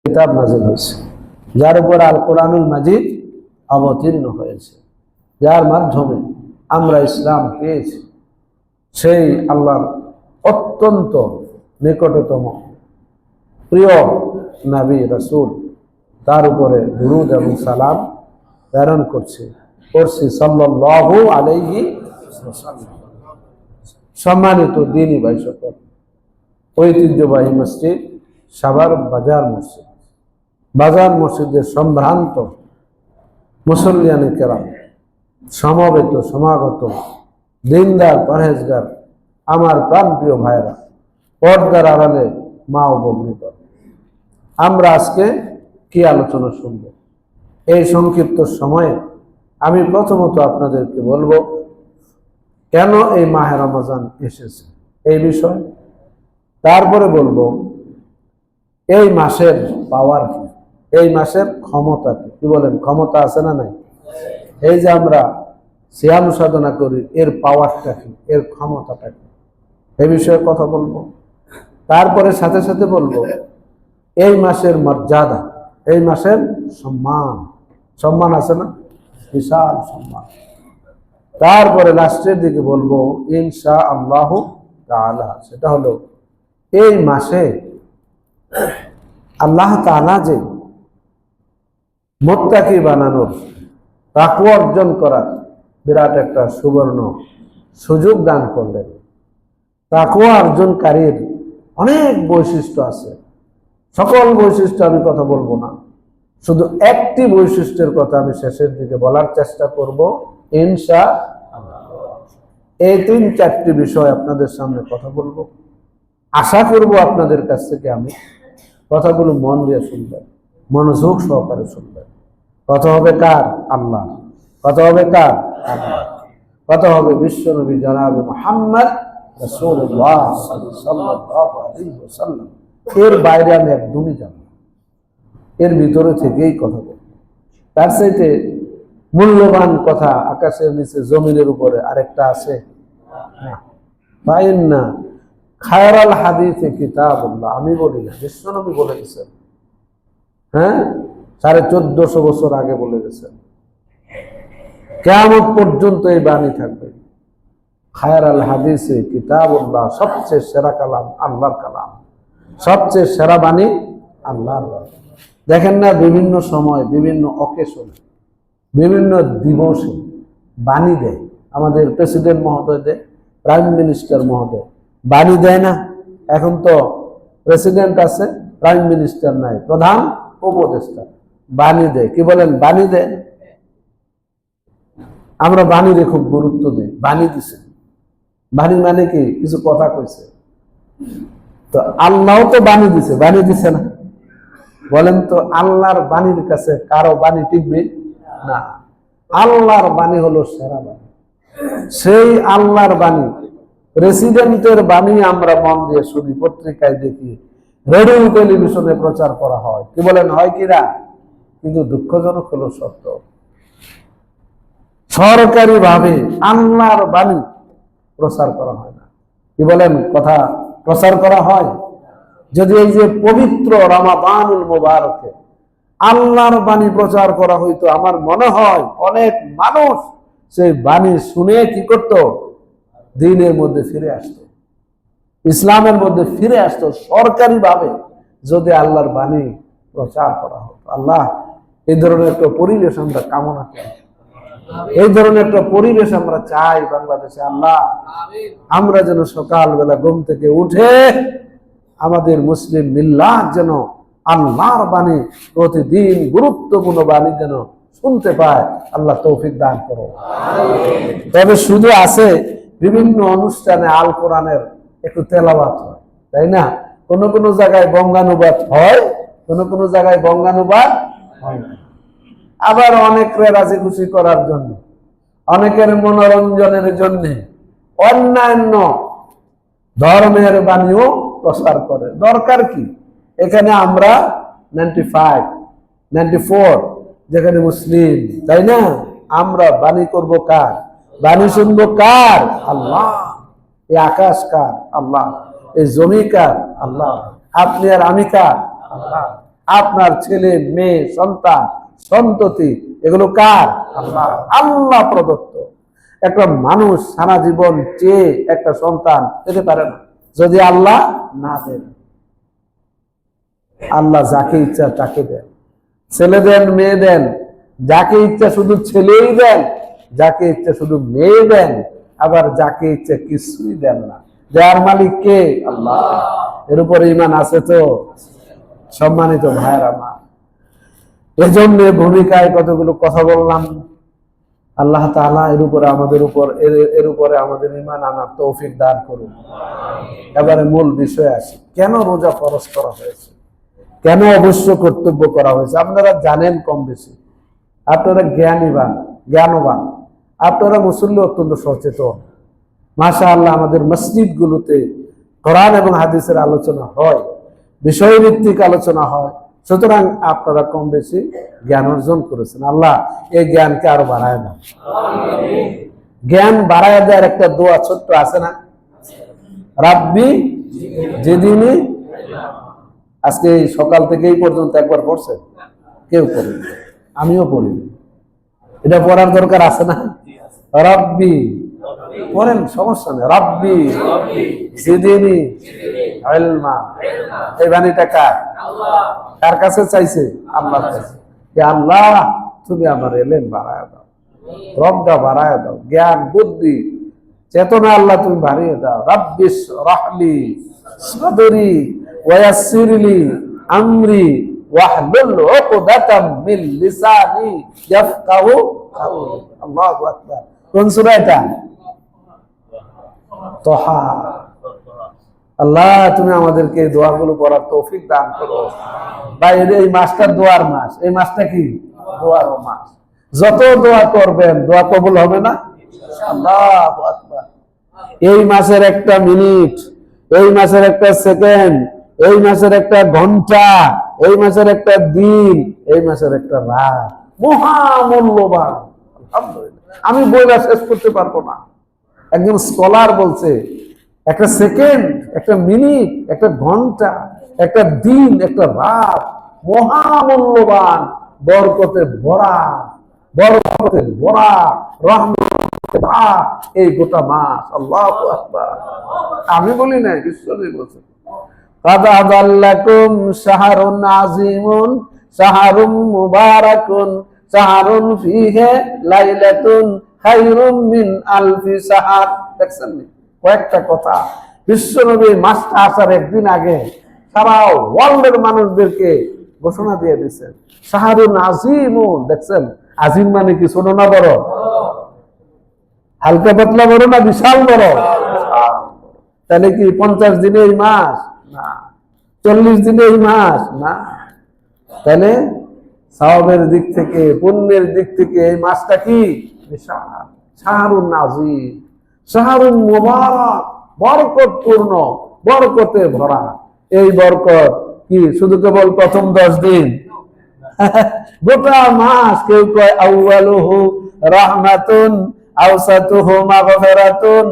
কিতাব নাযিল হয়েছে, যার উপর আল কোরআনুল মাজিদ অবতীর্ণ হয়েছে, যার মাধ্যমে আমরা ইসলাম পেয়েছি। সেই আল্লাহর অত্যন্ত নিকটতম প্রিয় নবী রাসূল, তার উপরে দুরূদ এবং সালাম প্রেরণ করছি সাল্লাল্লাহু আলাইহি ওয়াসাল্লাম। সম্মানিত দ্বীনি ভাই সকল, ঐতিহ্যবাহী মসজিদ সাভার বাজার মসজিদ, বাজার মসজিদের সম্ভ্রান্ত মুসল্লিয়ানে কেরাম, সমবেত সমাগত দিনদার পরহেজগার আমার প্রাণপ্রিয় ভাইরা, পর্দার আড়ালে মা ও ভগ্নীগণ, আমরা আজকে কি আলোচনা শুনব? এই সংক্ষিপ্ত সময়ে আমি প্রথমত আপনাদেরকে বলবো কেন এই মাহে রমজান এসেছে এই বিষয়, তারপরে বলবো এই মাসের পাওয়ার কি, এই মাসের ক্ষমতা কি। কি বলেন, ক্ষমতা আছে না নাই? এই যে আমরা সিয়াম সাধনা করি, এর পাওয়ারটা কি, এর ক্ষমতাটা কি, এই বিষয়ে কথা বলবো। তারপরে সাথে সাথে বলবো এই মাসের মর্যাদা, এই মাসের সম্মান, সম্মান আছে না, বিশাল সম্মান। তারপরে লাস্টের দিকে বলবো ইনশাআল্লাহ তাআলা, সেটা হলো এই মাসে আল্লাহ তাআলা যে মুত্তাকি বানানোর, তাকওয়া অর্জন করার বিরাট একটা সুবর্ণ সুযোগ দান করলেন। তাকওয়া অর্জনকারীর অনেক বৈশিষ্ট্য আছে, সকল বৈশিষ্ট্য আমি কথা বলবো না, শুধু একটি বৈশিষ্ট্যের কথা আমি শেষের দিকে বলার চেষ্টা করব ইনশাআল্লাহ। এই 3-4টি বিষয় আপনাদের সামনে কথা বলবো। আশা করব আপনাদের কাছ থেকে আমি কথাগুলো মন দিয়ে শুনবেন, মনোযোগ সহকারে শুনবেন। কথা হবে কার? আল্লাহ। কথা হবে কার? আল্লাহ। কথা হবে বিশ্বনবী জনাবে মুহাম্মদ রাসূলুল্লাহ সাল্লাল্লাহু আলাইহি ওয়াসাল্লাম। এর বাইরে আমি একদমই জানি না, এর ভিতরে থেকেই কথা বলব। তার চাইতে মূল্যবান কথা আকাশের নিচে জমিনের উপরে আরেকটা আছে না। পাইন না খায়রাল হাদিসে কিতাবুল্লাহ, আমি বলি না, বিশ্বনবী বলে গেছেন। হ্যাঁ, 1450 বছর আগে বলে গেছেন, কিয়ামত পর্যন্ত এই বাণী থাকবে। খায়রাল হাদিসে কিতাবুল্লাহ, সবচেয়ে সেরা কালাম আল্লাহর কালাম, সবচেয়ে সেরা বাণী আল্লাহর বাণী। দেখেন না, বিভিন্ন সময় বিভিন্ন অকেশনে বিভিন্ন দিবসে বাণী দেয়, আমাদের প্রেসিডেন্ট মহোদয় দেয়, প্রাইম মিনিস্টার মহোদয় বাণী দেয় না? এখন তো প্রেসিডেন্ট আছে, প্রাইম মিনিস্টার নাই, প্রধান উপদেষ্টা বাণী দেয়। কি বলেন, বাণী দেয়? আমরা বাণীরে খুব গুরুত্ব দিই। বাণী দিছে, বাণী মানে কি? কিছু কথা কইছে। তো আল্লাহ তো বাণী দিছে, বাণী দিছে না? বলেন তো, আল্লাহর বাণীর কাছে কারো বাণী টিকবে না। আল্লাহর বাণী হলো সেরা বাণী। সেই আল্লাহর বাণী, প্রেসিডেন্টের বাণী আমরা মন দিয়ে শুনি, পত্রিকায় দেখি, রেডিও টেলিভিশনে প্রচার করা হয়। কি বলেন, হয় কিনা? কিন্তু দুঃখজনক হলো সত্য, সরকারি ভাবে আল্লাহর বাণী প্রচার করা হয় না। কি বলেন, কথা প্রচার করা হয়? যদি এই যে পবিত্র রমাদানুল মুবারকে আল্লাহর বাণী প্রচার করা হইতো, আমার মনে হয় অনেক মানুষ সেই বাণী শুনে কি করত? দ্বীনের মধ্যে ফিরে আসতো, ইসলামের মধ্যে ফিরে আসতো। সরকারি ভাবে যদি আল্লাহর বাণী প্রচার করা হতো। আল্লাহ এই ধরনের একটা পরিবেশ আমরা কামনা করি, এই ধরনের একটা পরিবেশ আমরা চাই বাংলাদেশে। আল্লাহ, আমরা যেন সকালবেলা ঘুম থেকে উঠে আমাদের মুসলিম মিল্লাত যেন আল্লাহর বাণী, প্রতিদিন গুরুত্বপূর্ণ বাণী যেন শুনতে পায়। আল্লাহ তৌফিক দান করো। তবে শুধু আছে বিভিন্ন অনুষ্ঠানে আল কোরআনের একটু তেলাওয়াত হয়, তাই না? কোন কোন জায়গায় বঙ্গানুবাদ হয়, কোন কোন জায়গায় বঙ্গানুবাদ হয় না। আবার অনেকের রাজি খুশি করার জন্য, অনেকের মনোরঞ্জনের জন্য অন্যান্য ধর্মের বাণীও প্রচার করে। দরকার কি? এখানে আমরা 95, 94 যেখানে মুসলিম, তাই না? আমরা বাণী করব কার? বাণী শুনবো কার? আল্লাহ। এই আকাশ কার? আল্লাহ। এই জমি কার? আল্লাহ। আপনি আর আমি কার? আল্লাহ। আপনার ছেলে মেয়ে সন্তান সন্ততি এগুলো কার? আল্লাহ। আল্লাহ প্রদত্ত। একটা মানুষ সারা জীবন চেয়ে একটা সন্তান পেতে পারে না যদি আল্লাহ না দেন। আল্লাহ যাকে ইচ্ছা তাকে দেন, ছেলে দেন মেয়ে দেন, যাকে ইচ্ছা শুধু ছেলেই দেন, যাকে ইচ্ছা শুধু মেয়ে দেন, আবার যাকে ইচ্ছা কিছুই দেন না। যার মালিক কে? আল্লাহ। এর উপরে ঈমান আছে তো? সম্মানিত ভাইয়ের আমার, এজন্য ভূমিকায় কতগুলো কথা বললাম। আল্লাহ তাআলা এর উপরে আমাদের ঈমান আনার তৌফিক দান করুন। এবারে মূল বিষয়ে আসি, কেন রোজা ফরজ করা হয়েছে, কেন অবশ্য কর্তব্য করা হয়েছে? আপনারা জানেন কম বেশি, আপনারা জ্ঞানবান, আপনারা মুসল্লি অত্যন্ত সচেতন। মাশাআল্লাহ, আমাদের মসজিদগুলোতে কোরআন এবং হাদিসের আলোচনা হয়, বিষয়ভিত্তিক আলোচনা হয়, সুতরাং আপনারা কম বেশি জ্ঞান অর্জন করেছেন। আল্লাহ এই জ্ঞানকে আরো বাড়ায় দেন। জ্ঞান বাড়ায় দেওয়ার একটা দোয়া ছোট্ট আছে না, রাব্বি জিদনি। আজকে সকাল থেকে এই পর্যন্ত একবার পড়ছেন? কেউ পড়েনি, আমিও পড়িনি। এটা পড়ার দরকার আছে না? রাব্বি পড়েন, সমস্যা নেই। রাব্বি জিদনি ইলমা। এই বাণীটা কার? কার কাছে চাইছে? আল্লাহর কাছে। আল্লাহ তুমি আমার এলেম বাড়ায় দাও, রব্দা বাড়ায় দাও, জ্ঞান বুদ্ধি চেতনা আল্লাহ তুমি বাড়িয়ে দাও। রাব্বিশ রাহলি সাদরি ওয়ায়াসসিরলি আমরি ওয়াহলুল উকদাতাম মিন লিসানি ইয়াফকাহু কাওলি। আল্লাহু আকবার। কোন সূরা এটা? তোহা। আল্লাহ তুমি আমাদেরকে এই দোয়াগুলো পড়ার তৌফিক দান করো। বাইরে এই মাসটা দোয়ার মাস, এই মাসটা কি? দোয়ার মাস। যত দোয়া করবেন দোয়া কবুল হবে না? আল্লাহু আকবার। এই মাসের একটা মিনিট, এই মাসের একটা সেকেন্ড, এই মাসের একটা ঘন্টা, এই মাসের একটা দিন, এই মাসের একটা রাত মহামূল্যবান। আলহামদুলিল্লাহ, আমি বইটা শেষ করতে পারবো না। একজন স্কলার বলছে একটা সেকেন্ড, একটা মিনিট, একটা ঘন্টা, একটা দিন, একটা রাত মহামূল্যবান, বরকতে ভরা, বরকতে ভরা, রহমতে ভরা এই গোটা মাস। আল্লাহু আকবার। আমি বলি নাই, বিশ্বনবী বলছেন قد أضلكم شهر عظيم شهر مبارك شهر فيه ليلة خير من ألف شهر। দেখছেন কয়েকটা কথা বিশ্বনবী মাসটা আসার একদিন আগে সারা ওয়ার্ল্ডের মানুষদেরকে ঘোষণা দিয়ে দিয়েছেন, শাহরুন আজিমুন। দেখছেন, আজিম মানে কি? ছোট না বড়? হালকা পাতলা বড় না বিশাল বড়? তাহলে কি 50 দিনে এই মাস না, 40 দিনে এই মাস না। তাহলে সওয়াবের দিক থেকে, পুণ্যের দিক থেকে এই মাসটা কি? বিশাল। শাহরুন আজিম, শাহরুন মুবারক, বরকতপূর্ণ, বরকতে ভরা। এই বরকত কি শুধু কেবল প্রথম 10 দিন? গোটা মাস। কেউ কয় আউয়ালুহু রাহমাতুন আওসাতুহু মাগফিরাতুন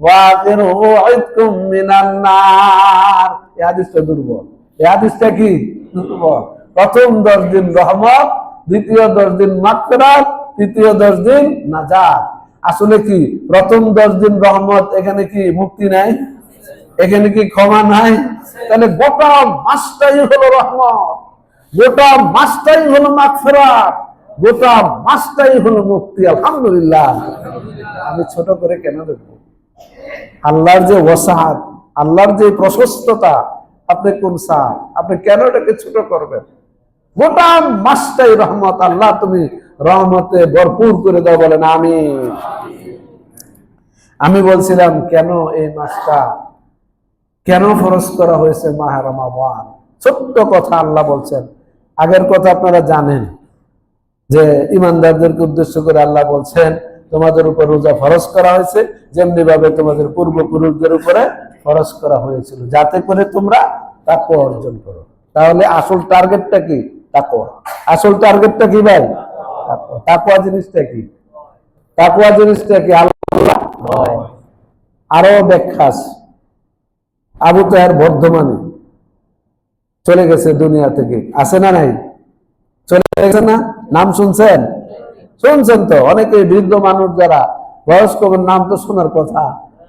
ওয়া আখিরুহু ইতকুম মিনান নার। এই হাদিসটা দুর্বল। এই হাদিসটা কি? দুর্বল। প্রথম 10 দিন রহমত, দ্বিতীয় 10 দিন মাগফিরাত, তৃতীয় 10 দিন নাজাত। আসলে কি প্রথম 10 দিন রহমত, এখানে কি মুক্তি নাই? এখানে কি ক্ষমা নাই? তাহলে গোটা মাসটাই হলো রহমত, গোটা মাসটাই হলো মাগফিরাত, গোটা মাসটাই হলো মুক্তি। আলহামদুলিল্লাহ। আমি ছোট করে কেন দেখব? আল্লাহর যে ওয়াসাআত, আল্লাহর যে প্রশস্ততা, আপনি কোন স্যার, আপনি কেন এটাকে ছোট করবেন? গোটা মাসটাই রহমত। আল্লাহ তুমি রহমতে ভরপুর করে দাও, বলেন আমিন। আমি বলছিলাম কেন এই মাসটা কেন ফরজ করা হয়েছে মাহে রমাদান। ছোট্ট কথা আল্লাহ বলছেন। আগের কথা আপনারা জানেন যে ইমানদারদেরকে উদ্দেশ্য করে আল্লাহ বলছেন তোমাদের উপর রোজা ফরজ করা হয়েছে যেমনি ভাবে তোমাদের পূর্বপুরুষদের উপরে ফরজ করা হয়েছিল, যাতে করে তোমরা তাকওয়া অর্জন করো। তাহলে আসল টার্গেটটা কি? তাকওয়া। আসল টার্গেটটা কি ভাই? তাকওয়া। তাকওয়া জিনিসটা কি? তাকওয়া জিনিসটা কি? আল্লাহ ভয়। আরো ব্যাখ্যা আছে। আবু তাহের বর্ধমানে চলে গেছে দুনিয়া থেকে, আছে না নাই? চলে গেছে না? নাম শুনছেন? শুনছেন তো অনেকে, বৃদ্ধ মানুষ যারা, বয়স্ক, নাম তো শোনার কথা।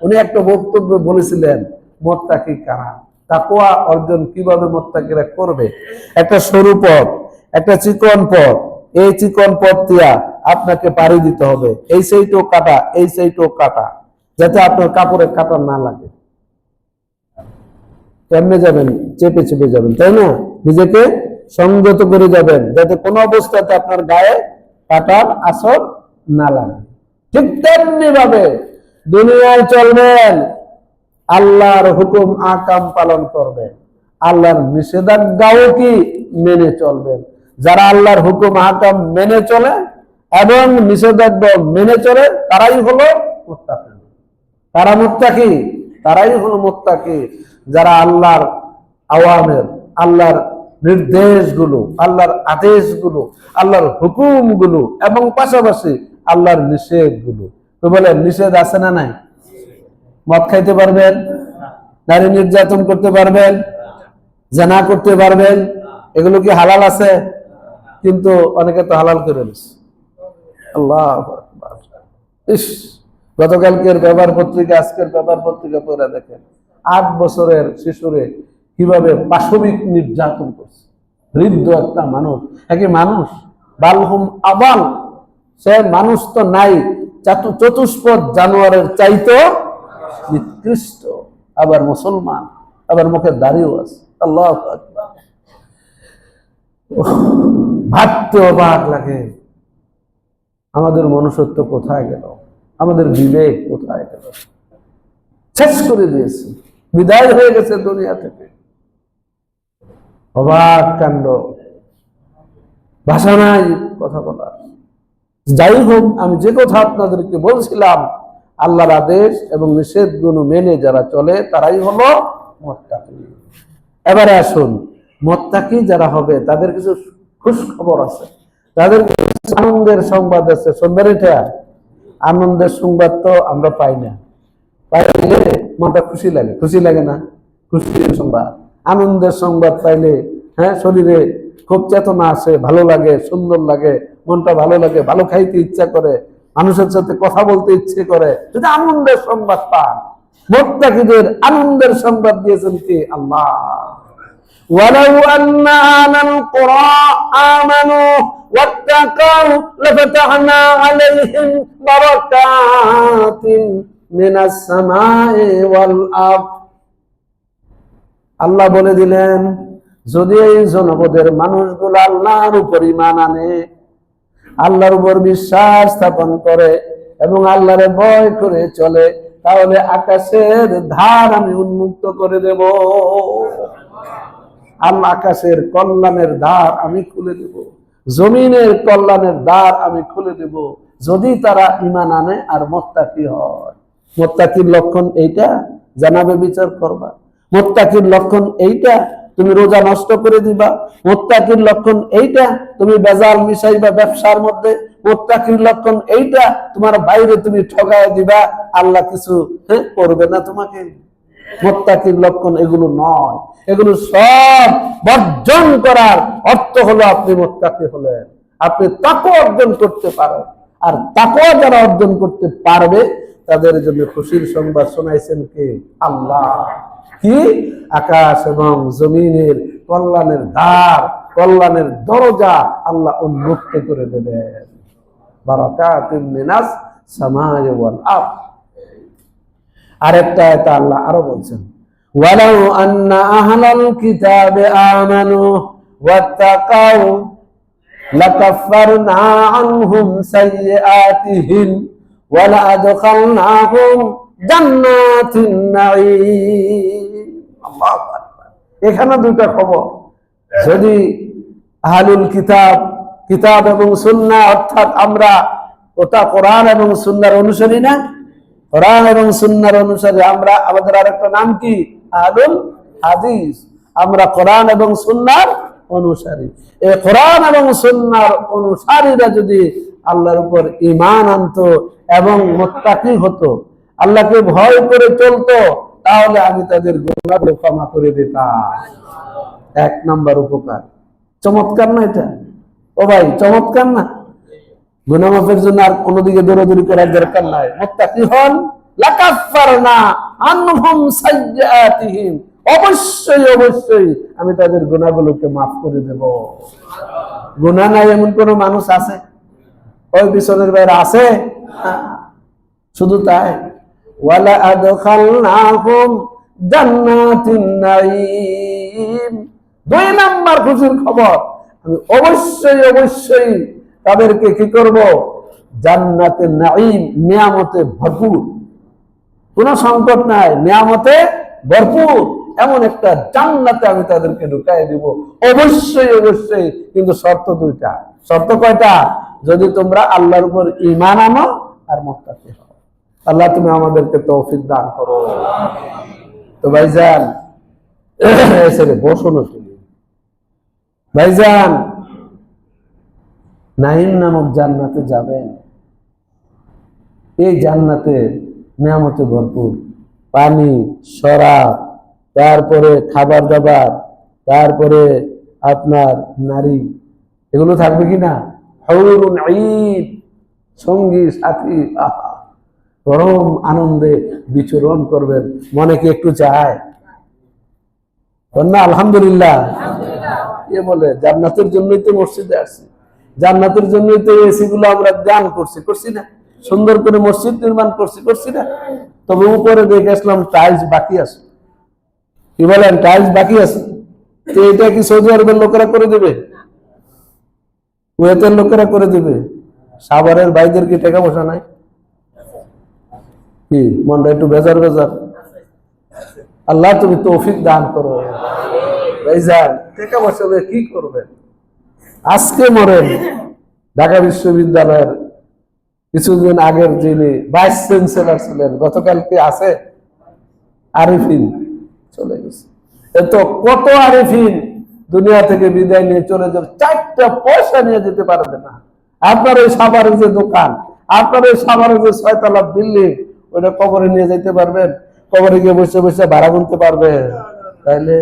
উনি একটা বক্তব্য বলেছিলেন মুত্তাকি কারা, তাকওয়া অর্জন কিভাবে মুত্তাকিরা করবে। একটা সরু পথ, একটা চিকন পথ, এই চিকন পথ দিয়া আপনাকে পাড়ি দিতে হবে, এই সেইটাও কাটা, এই সেইটাও কাটা, যাতে আপনার কাপড়ের কাটা না লাগে। কেমনে যাবেন? চেপে চেপে যাবেন, তাই না? নিজেকে সংযত করে যাবেন, যাতে কোনো অবস্থাতে আপনার গায়ে কাটার আসর না লাগে। ঠিক তেমনি ভাবে দুনিয়ায় চলবেন, আল্লাহর হুকুম আকাম পালন করবেন, আল্লাহর নিষেধাজ্ঞাও কি মেনে চলবেন। যারা আল্লাহর হুকুম আকাম মেনে চলে এবং নিষেধাজ্ঞা মেনে চলে, তারাই হলো মুত্তাকি। তারা মুত্তাকি, তারাই হলো মুত্তাকি যারা আল্লাহর আওয়ামের, আল্লাহর নির্দেশগুলো, আল্লাহর আদেশগুলো, আল্লাহর হুকুমগুলো এবং পাশাপাশি আল্লাহর নিষেধগুলো। তো বলেন, নিষেধ আছে না নাই? মদ খাইতে পারবেন, নারী নির্যাতন করতে পারবেন, জানা করতে পারবেন, এগুলো কি হালাল আছে? কিন্তু অনেকে তো হালাল করে নিচ্ছে। আল্লাহু আকবার। ইস, গতকালকের পেপার পত্রিকা, আজকের পেপার পত্রিকা পড়ে দেখেন, 8 বছরের শিশুরে কিভাবে পাশবিক নির্যাতন করছে। বৃদ্ধ একটা মানুষ, একই মানুষ, বালহুম আবাল, সে মানুষ তো নাই, চতুষ্পদ জানোয়ারের চাইতো নিকৃষ্ট, আবার মুসলমান, আবার মুখে দাড়িও আছে। আল্লাহু আকবার। ভাবতে অবাক লাগে, আমাদের মনুষ্যত্ব কোথায় গেল, আমাদের বিবেক কোথায় গেল? শেষ করে দিয়েছে, বিদায় হয়ে গেছে দুনিয়া থেকে। অবাক কাণ্ড, ভাষা নাই কথা বলার। যাই হোক, আমি যে কথা আপনাদেরকে বলছিলাম, আল্লাহর আদেশ এবং নিষেধগুলো মেনে যারা চলে তারাই হলো মুত্তাকি। এবারে আসুন, মুত্তাকি যারা হবে তাদের কিছু খুশ খবর আছে, তাদের আনন্দের সংবাদ আছে। শুনবেন এটা? আনন্দের সংবাদ তো আমরা পাই না, পাইলে মনটা খুশি লাগে, খুশি লাগে না? খুশির সংবাদ, আনন্দের সংবাদ পাইলে হ্যাঁ, শরীরে খুব চেতনা আসে, ভালো লাগে, সুন্দর লাগে, মনটা ভালো লাগে, ভালো খাইতে ইচ্ছা করে, মানুষের সাথে কথা বলতে ইচ্ছে করে, যদি আনন্দের সংবাদ পান। মুত্তাকিদের আনন্দের সংবাদ দিয়েছেন কি? আল্লাহ। ওয়ালাউ আন্না আহলাল কুরা আমানু ওয়াত্তাকাউ লাফাতাহনা আলাইহিম বারাকাতিন মিনাস সামাই ওয়াল আরদ। আল্লাহ বলে দিলেন, যদি এই জনপদের মানুষগুলো আল্লাহর উপর ঈমান আনে, আল্লাহর উপর বিশ্বাস স্থাপন করে এবং আল্লাহরে ভয় করে চলে, তাহলে আকাশের ধার আমি উন্মুক্ত করে দেব। আল্লাহ আকাশের কল্যাণের দ্বার আমি খুলে দেব, জমিনের কল্যাণের দ্বার আমি খুলে দেব, যদি তারা ঈমান আনে আর মুত্তাকি হয়। মুত্তাকির লক্ষণ এইটা, জানাবে বিচার করবা। মুত্তাকির লক্ষণ এইটা, তুমি রোজা নষ্ট করে দিবা। মুত্তাকির লক্ষণ এইটা, তুমি বেজাল মিশাইবা ব্যবসার মধ্যে। মুত্তাকির লক্ষণ এইটা, তোমার বাইরে তুমি ঠগায় দিবা, আল্লাহ কিছু করবে না তোমাকে। মুত্তাকির লক্ষণ এগুলো নয়, এগুলো সব বর্জন করার অর্থ হলো আপনি মুত্তাকি হলেন, আপনি তাকওয়া অর্জন করতে পারেন। আর তাকওয়া যারা অর্জন করতে পারবে তাদের জন্য খুশির সংবাদ শোনাইছেন কে? আল্লাহ। কি? আকাশ এবং জমিনের কল্যাণের দ্বার, কল্যাণের দরজা আল্লাহ উন্মুক্ত করে দেবেন। বারাকাতুম মিনাস সামাই ওয়াল আরদ। আরেকটা আয়াতে আল্লাহ আরো বলছেন, ওয়ালাউ আন্না আহলাল কিতাবে আমানু ওয়াত্তাকাউ লাকাফারনা আনহুম সাইয়্যাতিহিম ওয়া লাআদখালনাহুম জান্নাতিন নাঈম। আল্লাহু আকবার। এখানে দুটো খবর। যদি আহলুল কিতাব, কিতাব এবং সুন্নাহ, অর্থাৎ আমরা ওটা কোরআন এবং সুন্নাহর অনুসারী না, কোরআন এবং সুন্নাহর অনুসারী আমরা, আমাদের আরেকটা নাম কি? আহলুল হাদিস। আমরা কোরআন এবং সুন্নাহর অনুসারী। এই কোরআন এবং সুন্নাহর অনুসারীরা যদি আল্লাহর উপর ঈমান আনতো এবং মুত্তাকি হতো, আল্লাহকে ভয় করে চলতো, তাহলে আমি তাদের গুনাহগুলো ক্ষমা করে দিতাম। এক নাম্বার উপকার। চমৎকার না এটা? ও ভাই চমৎকার না? গুনাহ মাফের জন্য আর অন্যদিকে দৌড়াদৌড়ি করার দরকার নাই। মুত্তাকি হন, লাকাফারনা আনহুম সাইয়্যাতিহিম, অবশ্যই অবশ্যই আমি তাদের গুনাহগুলোকে মাফ করে দেব। গুনাহ নাই এমন কোন মানুষ আছে? ওই পিছনের বাইরে আছে? শুধু তাই, ওয়ালা আদখালনাহুম জান্নাতিন নাঈম। দুই নাম্বার খুশির খবর, আমি অবশ্যই অবশ্যই তাদেরকে কি করব? জান্নাতে নাঈম, নিয়ামতে ভরপুর, কোন সংকট নাই, নিয়ামতে ভরপুর এমন একটা জান্নাতে আমি তাদেরকে ঢুকাই দিব। অবশ্যই অবশ্যই, কিন্তু শর্ত দুইটা। শর্ত কয়টা? যদি তোমরা আল্লাহর উপর ঈমান আনো আর মুত্তাকি হও। আল্লাহ তুমি আমাদেরকে তৌফিক দান করো। তো ভাইজান এসে বসো না তুমি। ভাইজান নাঈম নামক জান্নাতে যাবেন। এই জান্নাতে নিয়ামতে ভরপুর, পানি, শরাব, তারপরে খাবার দাবার, তারপরে আপনার নারী, এগুলো থাকবে কিনা? হুরুন ঈন, সঙ্গী সাথী, আহা পরম আনন্দে বিচরণ করবেন। মনে কি একটু চায়? না আলহামদুলিল্লাহ। এ বলে জান্নাতের জন্যই তো মসজিদে আসছি, জান্নাতের জন্যই তো এসি গুলো আমরা দান করছি না? সুন্দর করে মসজিদ নির্মাণ করছি না? তবে উপরে দেখে আসলাম টাইলস বাকি আছে। কি বলেন? টাইলস বাকি আছে। তো এটা কি সৌদি আরবের লোকেরা করে দেবে? কুয়েতের লোকেরা করে দেবে? সাভারের ভাইদের কি টাকা পয়সা নাই? কি মনটা একটু বেজার বেজার? আল্লাহ তুমি তৌফিক দান করো। ভাইজান টাকা পয়সা কি করবেন? আজকে মরেন। ঢাকা বিশ্ববিদ্যালয়ের কিছুদিন আগের যিনি ভাইস চ্যান্সেলর ছিলেন, গতকালকে আছে আরিফিন, চলে গেছে। এত কত আরিফিন দুনিয়া থেকে বিদায় নিয়ে চলে যাবে, 4টা পয়সা নিয়ে যেতে পারবে না। আপনার ওই সাভারের যে দোকান, আপনার ওই সাভারের যে 6তলা বিল্ডিং, ওইটা কবরে নিয়ে যেতে পারবেন? কবরে গিয়ে বসে বসে ভাড়া গুনতে পারবেন? তাহলে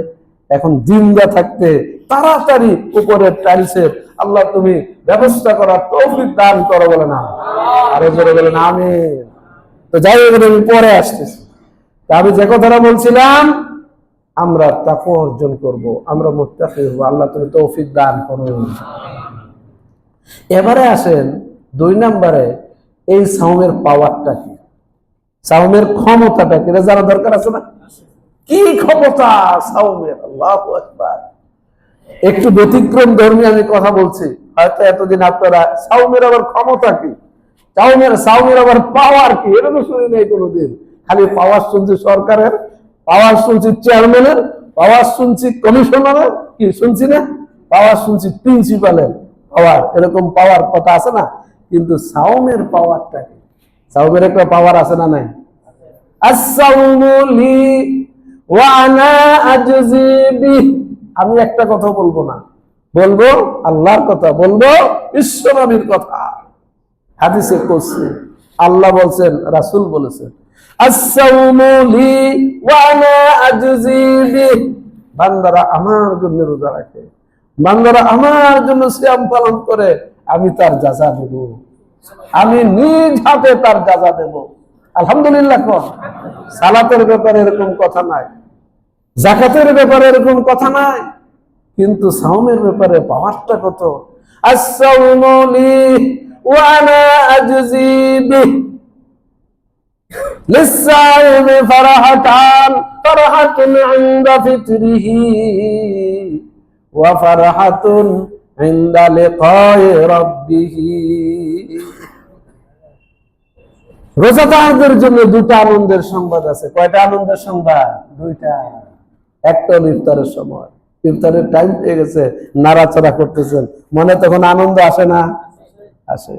এখন জিন্দা থাকতে তাড়াতাড়ি উপরের টাইলসের আল্লাহ তুমি ব্যবস্থা করার তৌফিক দান করো, বলে না? আরো জোরে বলেন আমিন। তো যাই হোক, আমি পরে আসতেছি। আমি যে কথাটা বলছিলাম, আমরা তাকওয়া অর্জন করব, আমরা মুত্তাকি হব, আল্লাহ তুমি তৌফিক দান করো। এবারে আসেন 2 নম্বরে, এই সাওমের পাওয়ারটা কি, সাওমের ক্ষমতাটা কি, জানা দরকার আছে না? কি ক্ষমতা সাওমের! আল্লাহু আকবার। একটু ব্যতিক্রম ধর্মী আমি কথা বলছি, হয়তো এতদিন আপনারা সাওমের আবার ক্ষমতা কি, সাওমের আবার পাওয়ার কি, এটা তো শুনি নাই কোনোদিন। খালি পাওয়ার শুনছি সরকারের, পাওয়ার শুনছি চেয়ারম্যানের, পাওয়ার শুনছি কমিশনারের, কি শুনছি না? পাওয়ার শুনছি প্রিন্সিপালের পাওয়ার, এরকম পাওয়ার কথা আছে না? কিন্তু সাওমের পাওয়ারটা কি? সাওমের একটা পাওয়ার আছে না নাই? আস-সাওমু লি ওয়া আনা আজজি বিহি। আমি একটা কথা বলবো না, বলবো আল্লাহর কথা, বলবো বিশ্বনবীর কথা। হাদিসে কুদসি আল্লাহ বলছেন, রাসূল বলেছেন, আস-সাওমু লি ওয়া আনা আজজি বিহি। বান্দারা আমার জন্য রোজা রাখে, বান্দারা আমার জন্য সিয়াম পালন করে, আমি তার যাজা দেব, আমি নিজ হাতে তার যাজা দেব। আলহামদুলিল্লাহ। কোন সালাতের ব্যাপারে এরকম কথা নাই, যাকাতের ব্যাপারে এরকম কথা নাই, কিন্তু সাওমের ব্যাপারে পাওয়ারটা কত! আস-সাওমু লি ওয়া আনা আজজি বিহি লিস-সাইমি ফারাহাতান, ফারাহাতুন ইনদা ফিতরিহি ওয়া ফারাহাতুন ইনদা লিকাই রাব্বিহি। রোজাদারদের জন্য 2টা আনন্দের সংবাদ আছে। কয়টা আনন্দের সংবাদ? 2টা। একটা হলো ইফতারের সময়, ইফতারের টাইম হয়ে গেছে, নাড়াচাড়া করতেছেন, মনে তখন আনন্দ আসে না? আসে।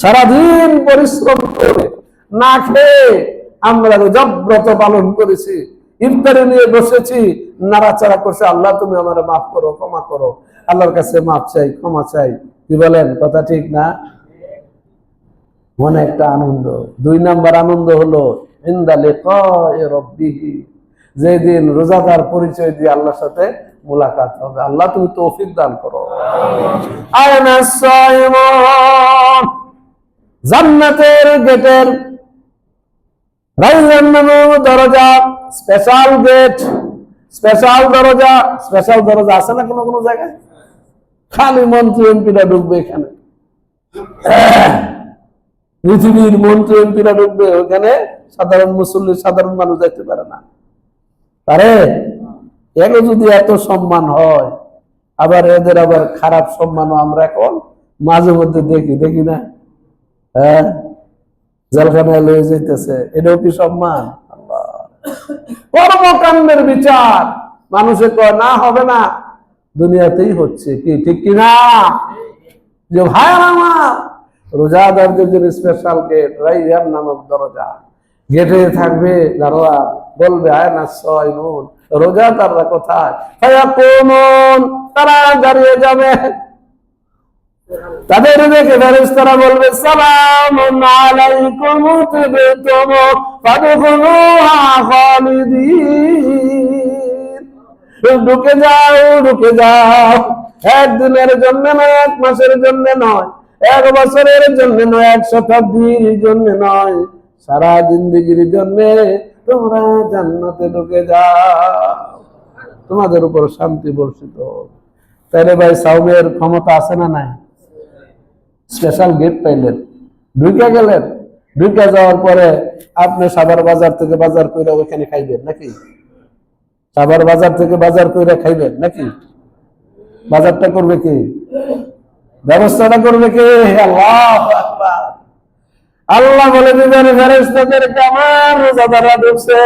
সারাদিন পরিশ্রম করে না খেয়ে আমরা রোজাব্রত পালন করেছি, ইফতারে নিয়ে বসেছি, নাড়াচাড়া করছে, আল্লাহ তুমি আমার মাফ করো, ক্ষমা করো, আল্লাহর কাছে মাফ চাই, ক্ষমা চাই। কি বলেন? কথা ঠিক না? মনে একটা আনন্দ। 2 নম্বর আনন্দ হলো ইনদা লিকাই রাব্বিহি, যেদিন রোজাদার পরিচয় দিয়ে আল্লাহর সাথে মুলাকাত হবে। আল্লাহ তুমি তৌফিক দান করো। আয়না সাইমন, জান্নাতের গেটের রাইজান নামক দরজা, স্পেশাল গেট, স্পেশাল দরজা। স্পেশাল দরজা আছে না কোনো কোনো জায়গায়? খালি মন্ত্রী এমপিরা ঢুকবে এখানে, পৃথিবীর মন্ত্রী এমপিরা ঢুকবে ওখানে, সাধারণ মুসল্লি সাধারণ মানুষ যাইতে পারে না। আরে এগুলো যদি এত সম্মান হয়, আবার এদের আবার খারাপ সম্মানও আমরা এখন মাঝে মধ্যে দেখি না? হ্যাঁ, জেলখানায় লয়ে যেতেছে, এটাও কি সম্মান? আল্লাহ, কর্মকাণ্ডের বিচার মানুষে কয় না হবে না, দুনিয়াতেই হচ্ছে। কি ঠিক কিনা? যে ভাই আমার রোজাদারদের জন্য স্পেশাল গেট, রাইয়ান নামক দরজা, গেটে থাকবে দারোয়া, বলবে আয়না সাইমুন, রোজাদাররা কোথায়? ফায়াকুমুন, তারা দাঁড়িয়ে যাবে, তাদের দেখে ফেরেশতারা বলবে সালামুন আলাইকুম তিবতুম ফাদখুলুহা খালিদিন, ঢুকে যাও, ঢুকে যাও। একদিনের জন্য নয়, এক মাসের জন্য নয়, এক বছরের জন্য নয়, এক শতাব্দীর জন্য নয়, সারা জিন্দেগির জন্য তোমরা জান্নাতে ঢুকে যাও, তোমাদের উপর শান্তি বর্ষিত হোক। তাইলে ভাই সাউমের ক্ষমতা আছে না নাই? স্পেশাল গেট পাইলেন, ঢুকে গেলেন, ঢুকে যাওয়ার পরে আপনি সাভার বাজার থেকে বাজার করে ওইখানে খাইবেন নাকি? সাভার বাজার থেকে বাজার করে খাইবেন নাকি? বাজারটা করবে কি? ব্যবস্থাটা করবে কি? আল্লাহু আকবার। আল্লাহ বলে দিবেন ফেরেশতাদেরকে, আমার রোজাদাররা ঢুকছে,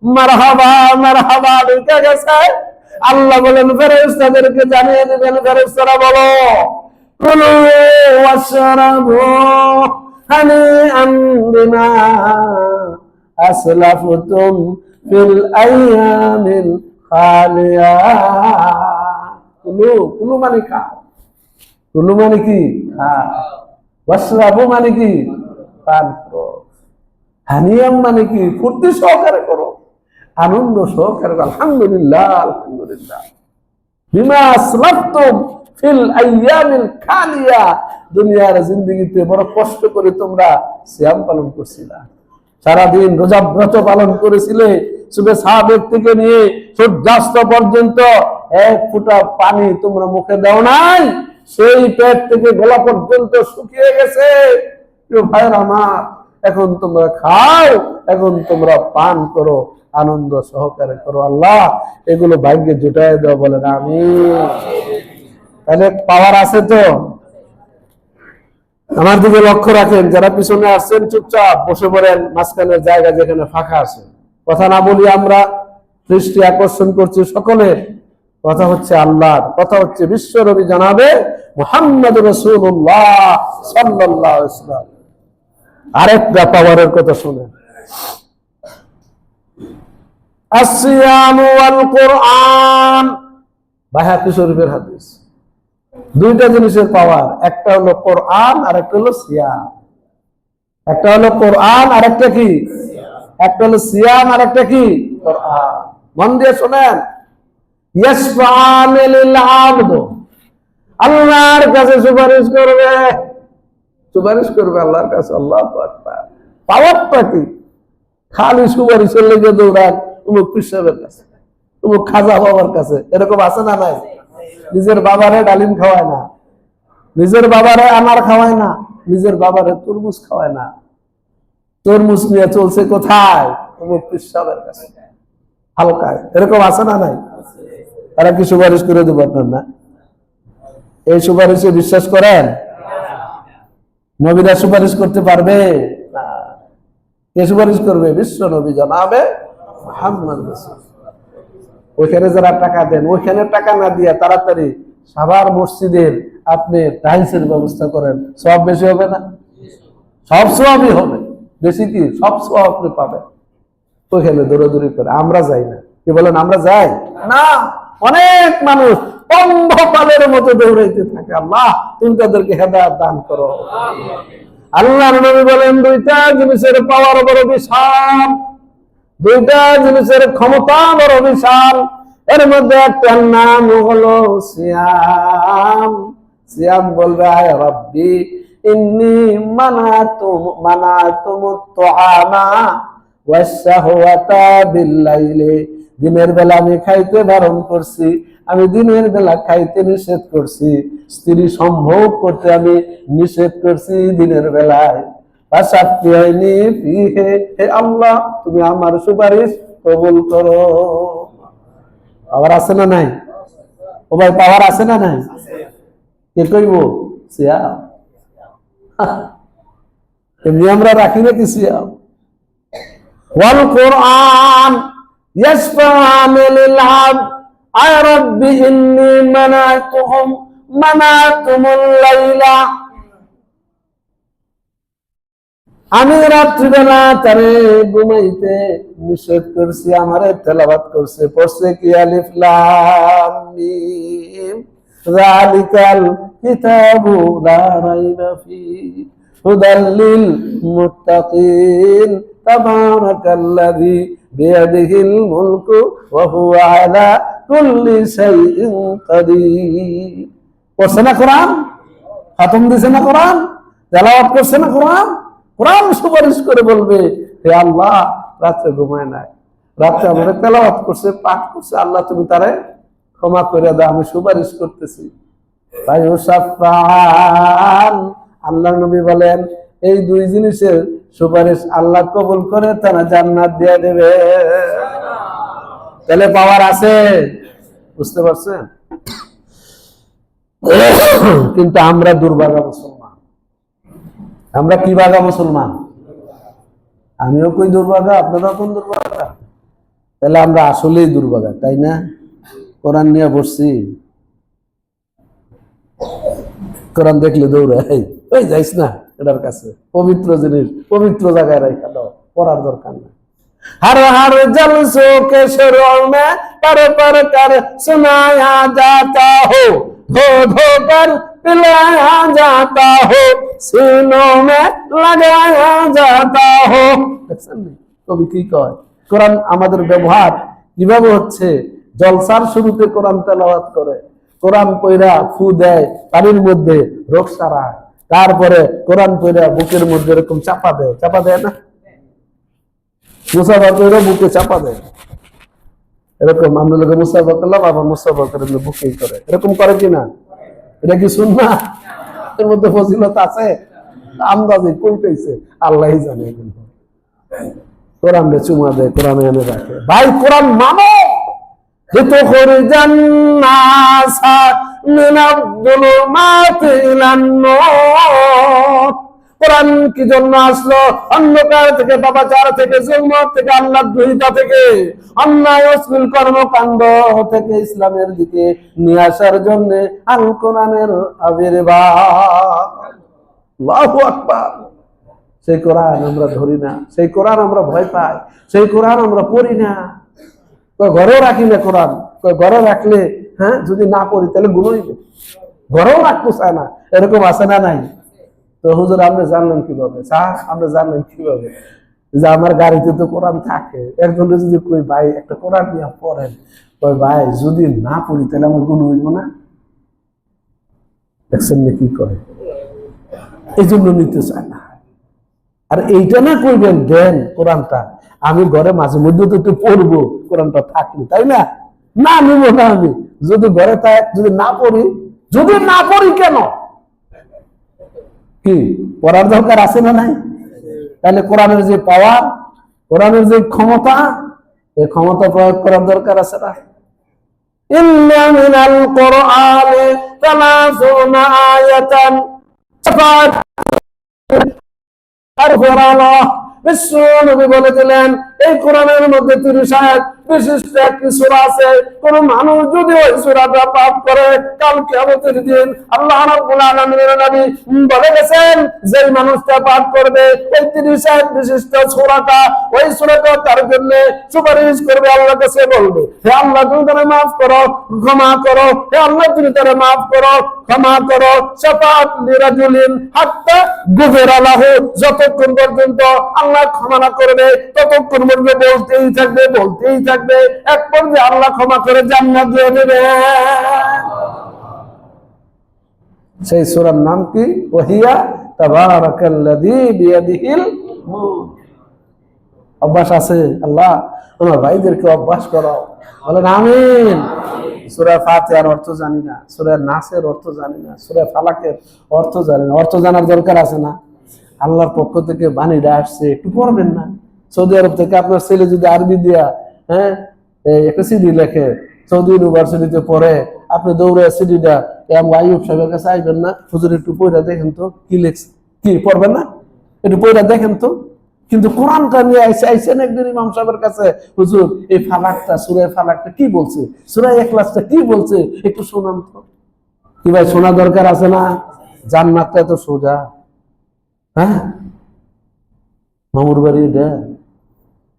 মারহাবা মারহাবা, ঢুকে গেছে। আল্লাহ বলেন ফেরেশতাদেরকে জানিয়ে দিবেন, ফেরেশতারা বলো কুলু ওয়াশরাবু হানিআন বিমা আসলাফতুম ফিল আইয়ামিল খালিয়া। কুলু, কুলু মানে খাও, কুলু মানে কি? খাও। ওয়াশরাবু মানে কি? পান করো। হানিয়াম মানে কি? ফুর্তি সহকারে করো, আনন্দ সহকারে। আলহামদুলিল্লাহ, আলহামদুলিল্লাহ। বিমা আসলাফতুম ফিল আইয়ামিল খালিয়া, দুনিয়ার জিন্দেগিতে বড় কষ্ট করে তোমরা সিয়াম পালন করছিলা, সারাদিন রোজা ব্রত পালন করেছিলে, সুবে সাহাবের থেকে নিয়ে সূর্যাস্ত পর্যন্ত এক ফোঁটা পানি তোমরা মুখে দাও নাই, সেই পেট থেকে গলা পর্যন্ত শুকিয়ে গেছে। ভাইয়ের আমার, এখন তোমরা খাও, এখন তোমরা পান করো, আনন্দ সহকারে করো। আল্লাহ এগুলো ভাগ্যে জুটাই দাও, বলেন আমিন। তাহলে পাওয়ার আছে তো? আমার দিকে লক্ষ্য রাখেন, যারা পিছনে আসছেন চুপচাপ বসে পড়েন, মাঝখানের জায়গা যেখানে ফাঁকা আছে। কথা না বলি আমরা, দৃষ্টি আকর্ষণ করছি সকলের। কথা হচ্ছে আল্লাহর, কথা হচ্ছে বিশ্ব নবী জানাবে মুহাম্মদ রাসূলুল্লাহ সাল্লাল্লাহু আলাইহি ওয়াসাল্লাম। আরেকটা পাওয়ারের কথা শুনেন, আসিয়াম ওয়াল কোরআন, বায়াতি শরীফের হাদিস। দুইটা জিনিসের পাওয়ার, একটা হলো কোরআন আর একটা হলো সিয়াম। একটা হলো কোরআন আর একটা কি? একটা হলো সিয়াম আর একটা কি? কোরআন। মন দিয়ে শোনেন, ইয়াশফা'আনি লিল আবদ, আল্লাহর কাছে সুপারিশ করবে, সুপারিশ করবে আল্লাহর কাছে। আল্লাহু আকবার। পাওয়ারটা কি? খালি সুপারিশের লেগে দৌড়ান অমুক পীর সাহেবের কাছে, অমুক খাজা বাবার কাছে। এরকম আছে না নাই? নিজের বাবারে ডালিম খাওয়ায় না, নিজের বাবারে আনার খাওয়ায় না, নিজের বাবারে তরমুজ খাওয়ায় না, তরমুজ নিয়ে চলছে কোথায়? অমুক পীর সাহেবের কাছে, হালকায়। এরকম আছে না নাই? তারা কি সুপারিশ করে দেবো আপনার? না। এই সুপারিশে বিশ্বাস করেন? নবীরা সুপারিশ করতে পারবে না। কে সুপারিশ করবে? বিশ্ব নবী জনাবে মুহাম্মদ রাসূল। ওইখানে যারা টাকা দেন, ওইখানে টাকা না দিয়ে তাড়াতাড়ি সাভার মসজিদের আপনি টাইলসের ব্যবস্থা করেন, সব বেশি হবে না? সব সবই হবে। বেশি কি? সব সব আপনি পাবেন। ওইখানে দৌড়াদৌড়ি করে আমরা যাই না। কি বলেন? আমরা যাই না। অনেক মানুষ অন্ধকালের মতো দৌড়াইতে থাকে। আল্লাহ তুমি তাদেরকে হেদায়েত দান করো। আল্লাহর নবী বলেন, দুইটা জিনিসের পাওয়ার বড় বিশাল, দুইটা জিনিসের ক্ষমতা বড় বিশাল। এর মধ্যে একটা নাম হলো সিয়াম। সিয়াম বলবে আয় রব্বি ইন্নী মানাতুমুত তুআমা ওয়াশ-শাহওয়াতা বিল-লাইলি, দিনের বেলা আমি খাইতে বারণ করছি, আমি দিনের বেলা খাইতে নিষেধ করছি, স্ত্রী সম্ভোগ করতে আমি নিষেধ করছি দিনের বেলায়। ফাশাফি'নি ফিহি, হে আল্লাহ তুমি আমার সুপারিশ কবুল করো। পাওয়ার আছে না নাই? ও ভাই পাওয়ার আছে না নাই? কে কইব? সিয়াম। এমনি আমরা রাখি নাকি সিয়াম? ওয়াল কোরআন ইয়াশফা'ু লিল আবদ আয় রাব্বি ইন্নী মানাতুমুল লাইলা, আমি রাত্রিবেলা তারে ঘুমাইতে নিষেধ করছি, আমারে তেলাওয়াত করছে, পড়ছে কি আলিফ লাম মিম যালিকাল কিতাবু লা রাইবা ফীহি হুদাল লিল মুত্তাকিন তাবারাকাল্লাযী বিয়াদিহিল মুলকু ওয়া হুয়া আলা কুল্লি শাইইন কাদির। পড়ছে না কোরআন? খতম দিছে না কোরআন? তেলাওয়াত করছে না কোরআন? কোরআন সুপারিশ করে বলবে, হে আল্লাহ রাত্রে ঘুমায় নাই, রাত্রে আমাদের তেলাওয়াত করছে, পাঠ করছে, আল্লাহ তুমি তারে ক্ষমা করে দাও, আমি সুপারিশ করতেছি। তাই ওসাফান, আল্লাহ নবী বলেন এই দুই জিনিসের সুপারিশ আল্লাহ কবুল করে তারা জান্নাত দিয়ে দেবে। তাহলে পাওয়ার আছে, বুঝতে পারছেন? কিন্তু আমরা দুর্ভাগা মুসলমান। আমরা কি ভাগা মুসলমান? আমিও কই দুর্ভাগা, আপনারাও কোন দুর্ভাগা? তাহলে আমরা আসলেই দুর্ভাগা, তাই না? কোরআন নিয়ে বসছি, কোরআন দেখলে দৌড়াই, ওই যাইস না এটার কাছে, পবিত্র জিনিস পবিত্র জায়গায় রাখা দাও, পড়ার দরকার না। हर हर जलसों के शुरू में पर कर सुनाया जाता हो, धो धो कर पिलाया जाता हो, सीनों में लगाया जाता हो। কবি কি কয়? কোরআন আমাদের ব্যবহার কিভাবে হচ্ছে? জলসার শুরুতে কোরআন তেলাওয়াত করে, কোরআন পয়রা ফু দেয় পানির মধ্যে, রোগ সারায়, তারপরে কোরআন পয়রা বুকের মধ্যে এরকম চাপা দেয় না? মুসাফা করে বুকে চাপা দেয়, এরকম আমরা লোকে মুসাফা করলাম, আবার মুসাফা করে বুকেই করে, এরকম করে কিনা? এটা কি সুন্নাহ? এর মধ্যে ফজিলত আছে? আন্দাজে কই পেয়েছে আল্লাহই জানে। কোরআন রে চুমা দেয়, কোরআন এনে রাখে। ভাই কোরআন মানো, লিতুখরিজান নাসা মিনাজ-জুলুমাতি ইলান-নূর। কোরআন কি জন্য আসলো? অন্ধকার থেকে, পাপাচার থেকে, জুলমত থেকে, আল্লাহর দুহিতা থেকে, অন্যায় অশ্লীল কর্মকাণ্ড থেকে ইসলামের দিকে নিয়ে আসার জন্য আল কোরআনের আবির্ভাব। আল্লাহু আকবার। সেই কোরআন আমরা ধরি না, সেই কোরআন আমরা ভয় পাই, সেই কোরআন আমরা পড়ি না, ঘরেও রাখি না কোরআন। ঘরে রাখলে হ্যাঁ যদি না পড়ি তাহলে গুণ হইবে, ঘরেও রাখতে চায় না, এরকম আছে না নাই? তো হুজুর আপনি জানলেন কিভাবে? স্যার আপনি জানলেন কিভাবে যে আমার গাড়িতে তো কোরআন থাকে? একজন যদি কই ভাই একটা কোরআন নিয়ে পড়েন, কই ভাই যদি না পড়ি তাহলে আমার গুণ হইব না? দেখছেন না কি করে? এই জন্য নিতে চায় না। আর এইটা না কইবেন দেন কোরআনটা, আমি ঘরে মাঝে মধ্যে তো একটু পড়বো কোরআনটা থাকলে, তাই না? না নিব না আমি, যদি ঘরে থাক, যদি না পড়ি কেন? কি পড়ার দরকার আছে না নাই? তাহলে কোরআনের যে পাওয়ার, কোরআনের যে ক্ষমতা, এই ক্ষমতা প্রয়োগ করার দরকার আছে না? ইন্না মিনাল কুরআনি 30 আয়াতান বিশ্বনবী বলেছিলেন এই কোরআনের মধ্যে 30 আয়াত বিশিষ্ট একটি সূরা আছে। কোন মানুষ যদি ওই সূরাটা পাঠ করে কাল কিয়ামতের দিন আল্লাহ রাব্বুল আলামিনের নবী বলে গেছেন যে মানুষটা পাঠ করবে এই 30 আয়াত বিশিষ্ট সূরাটা, ওই সূরাটা তার জন্য সুপারিশ করবে, আল্লাহর কাছে বলবে হে আল্লাহ তুমি তারে maaf করো, ক্ষমা করো, হে আল্লাহ তুমি তারে maaf করো, ক্ষমা করো। শাফাআত লিরাজুলিন হাত্তা গুফিরা লাহু, যতক্ষণ পর্যন্ত আল্লাহ ক্ষমা না করবে ততক্ষণ পর্যন্ত বলতেই থাকবে। থাকবে, এক পর্যায়ে আল্লাহ ক্ষমা করে জান্নাত দিয়ে দেবে। সেই সূরার নাম কি? ওয়াহিয়া তাবারাকাল্লাযী বিয়াদিহিল মুলক। অভ্যাস আছে? আল্লাহ তোমার ভাইদেরকে অভ্যাস করাও, বলেন আমিন। সূরা ফাতিহার অর্থ জানি না, সূরা নাসের অর্থ জানি না, সূরা ফালাকের অর্থ জানি না। অর্থ জানার দরকার আছে না? আল্লাহর পক্ষ থেকে বাণীটা আসছে, একটু পড়বেন না? সৌদি আরব থেকে আপনার ছেলে যদি আরবি দিয়া একটা সিডি লেখে, সৌদি ইউনিভার্সিটিতে পড়ে, আপনি দৌড়ে সিডিটা আইয়ুব সাহেবের কাছে আইবেন না, হুজুর একটু পড়া দেখেন তো কি লেখছে, কি পড়বেন না? একটু পড়া দেখেন তো। কিন্তু কোরআনটা নিয়ে আইসেন একদিন ইমাম সাহেবের কাছে, হুজুর এই ফালাকটা, সূরা ফালাকটা কি বলছে, সূরা ইখলাসটা কি বলছে, একটু শোনান তো। কি ভাই, শোনা দরকার আছে না? জান্নাতটা এত সোজা? হ্যাঁ, মামুর বাড়ি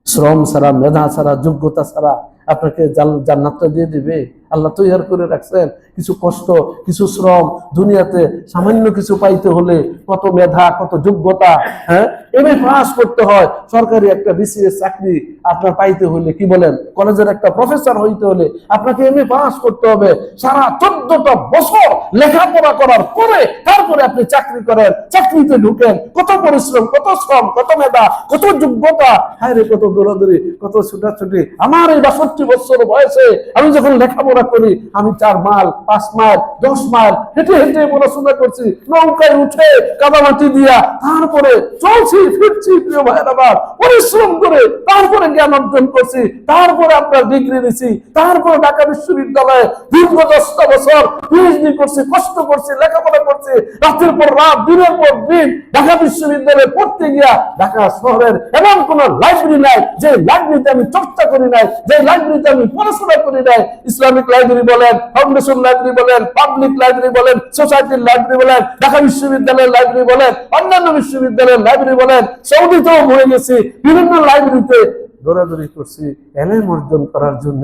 শ্রম ছাড়া, মেধা ছাড়া, যোগ্যতা ছাড়া আপনাকে জান্নাতটা দিয়ে দিবে? আল্লাহ তৈরি করে রাখছেন। কিছু কষ্ট, কিছু শ্রম, দুনিয়াতে সামান্য কিছু পাইতে হলে কত মেধা, কত যোগ্যতা। হ্যাঁ, এমএ পাস করতে হয়, সরকারি একটা বিসিএস চাকরি আপনার পাইতে হলে, কি বলেন, কলেজের একটা প্রফেসর হইতে হলে আপনাকে এমএ পাস করতে হবে। সারা 14টা বছর লেখাপড়া করার পরে তারপরে আপনি চাকরি করেন, চাকরিতে ঢুকেন। কত পরিশ্রম, কত শ্রম, কত মেধা, কত যোগ্যতা। হ্যাঁ রে, কত দৌড়াদৌড়ি, কত ছুটাছুটি। আমার এই 62 বছর বয়সে আমি যখন লেখাপড়া করি, আমি 4 মাইল, 5 মাইল, 10 মাইল হেঁটে হেঁটে পড়াশোনা করছি, নৌকায় উঠে কাদামাটি দিয়া, তারপরে চলছি ফিরছি, প্রিয় ভাইয়ের আবার পরিশ্রম করে তারপরে জ্ঞান অর্জন করছি, তারপরে আপনার ডিগ্রি নিছি, তারপরে ঢাকা বিশ্ববিদ্যালয়ে দীর্ঘ 10টা বছর পিএইচডি করছি, কষ্ট করছি, লেখাপড়া করছি, রাতের পর রাত, দিনের পর দিন ঢাকা বিশ্ববিদ্যালয়ে পড়তে গিয়া ঢাকা শহরের এমন কোন লাইব্রেরি নাই যে লাইব্রেরিতে আমি চর্চা করি নাই, যে লাইব্রেরিতে আমি পড়াশোনা করি নাই। ইসলামিক লাইব্রেরি বলেন, ফাউন্ডেশন লাইব্রেরি বলেন, পাবলিক লাইব্রেরি বলেন, সোসাইটির লাইব্রেরি বলেন, ঢাকা বিশ্ববিদ্যালয়ের লাইব্রেরি বলেন, অন্যান্য বিশ্ববিদ্যালয়ের লাইব্রেরি বলেন, সৌদিতেও হয়ে গেছি, বিভিন্ন লাইব্রেরিতে দৌড়াদৌড়ি করছি এলেম অর্জন করার জন্য,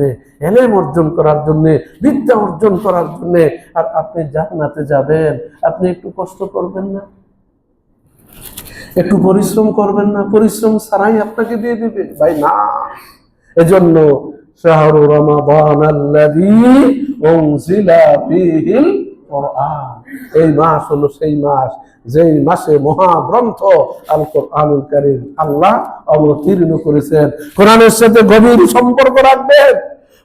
এলেম অর্জন করার জন্য, বিদ্যা অর্জন করার জন্য। আর আপনি জান্নাতে যাবেন, আপনি একটু কষ্ট করবেন না? একটু পরিশ্রম করবেন না? পরিশ্রম ছাড়াই আপনাকে দিয়ে দিবে? ভাই না। এজন্য শাহরু রমাদান আল্লাযী উনজিলা ফীহিল কোরআন, এই মাস হলো সেই মাস যেই মাসে মহাগ্রন্থ আল কোরআনুল কারীম আল্লাহ অবতীর্ণ করেছেন। কোরআনের সাথে গভীর সম্পর্ক রাখবেন,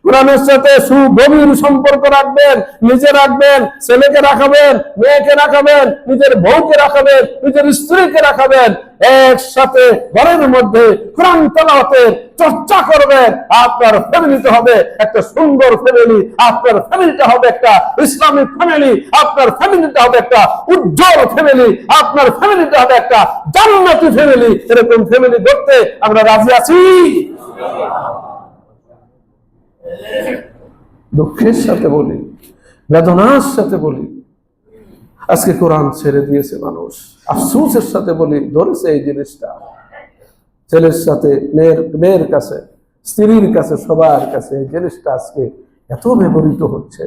কোরআনের সাথে সুগভীর সম্পর্ক রাখবেন। নিজে রাখবেন, ছেলেকে রাখাবেন, মেয়েকে রাখাবেন, নিজের বউকে রাখাবেন, নিজের স্ত্রীকে রাখাবেন। একসাথে ঘরের মধ্যে কোরআন তেলাওয়াতের চর্চা করবেন। আপনার ফ্যামিলিতে হবে একটা সুন্দর ফ্যামিলি, আপনার ফ্যামিলিটা হবে একটা ইসলামিক ফ্যামিলি, আপনার ফ্যামিলিটা হবে একটা উজ্জ্বল ফ্যামিলি, আপনার ফ্যামিলিটা হবে একটা জান্নাতি ফ্যামিলি। এরকম ফ্যামিলি করতে আমরা রাজি আছি? দুঃখের সাথে বলি, বেদনার সাথে বলি, আজকে কোরআন ছেড়ে দিয়েছে মানুষ। আফসোসের সাথে বলি, ধরেছে এই জিনিসটা। ছেলের সাথে মেয়ের কাছে, স্ত্রীর কাছে, সবার কাছে এই জিনিসটা আজকে এত ব্যবহৃত হচ্ছে,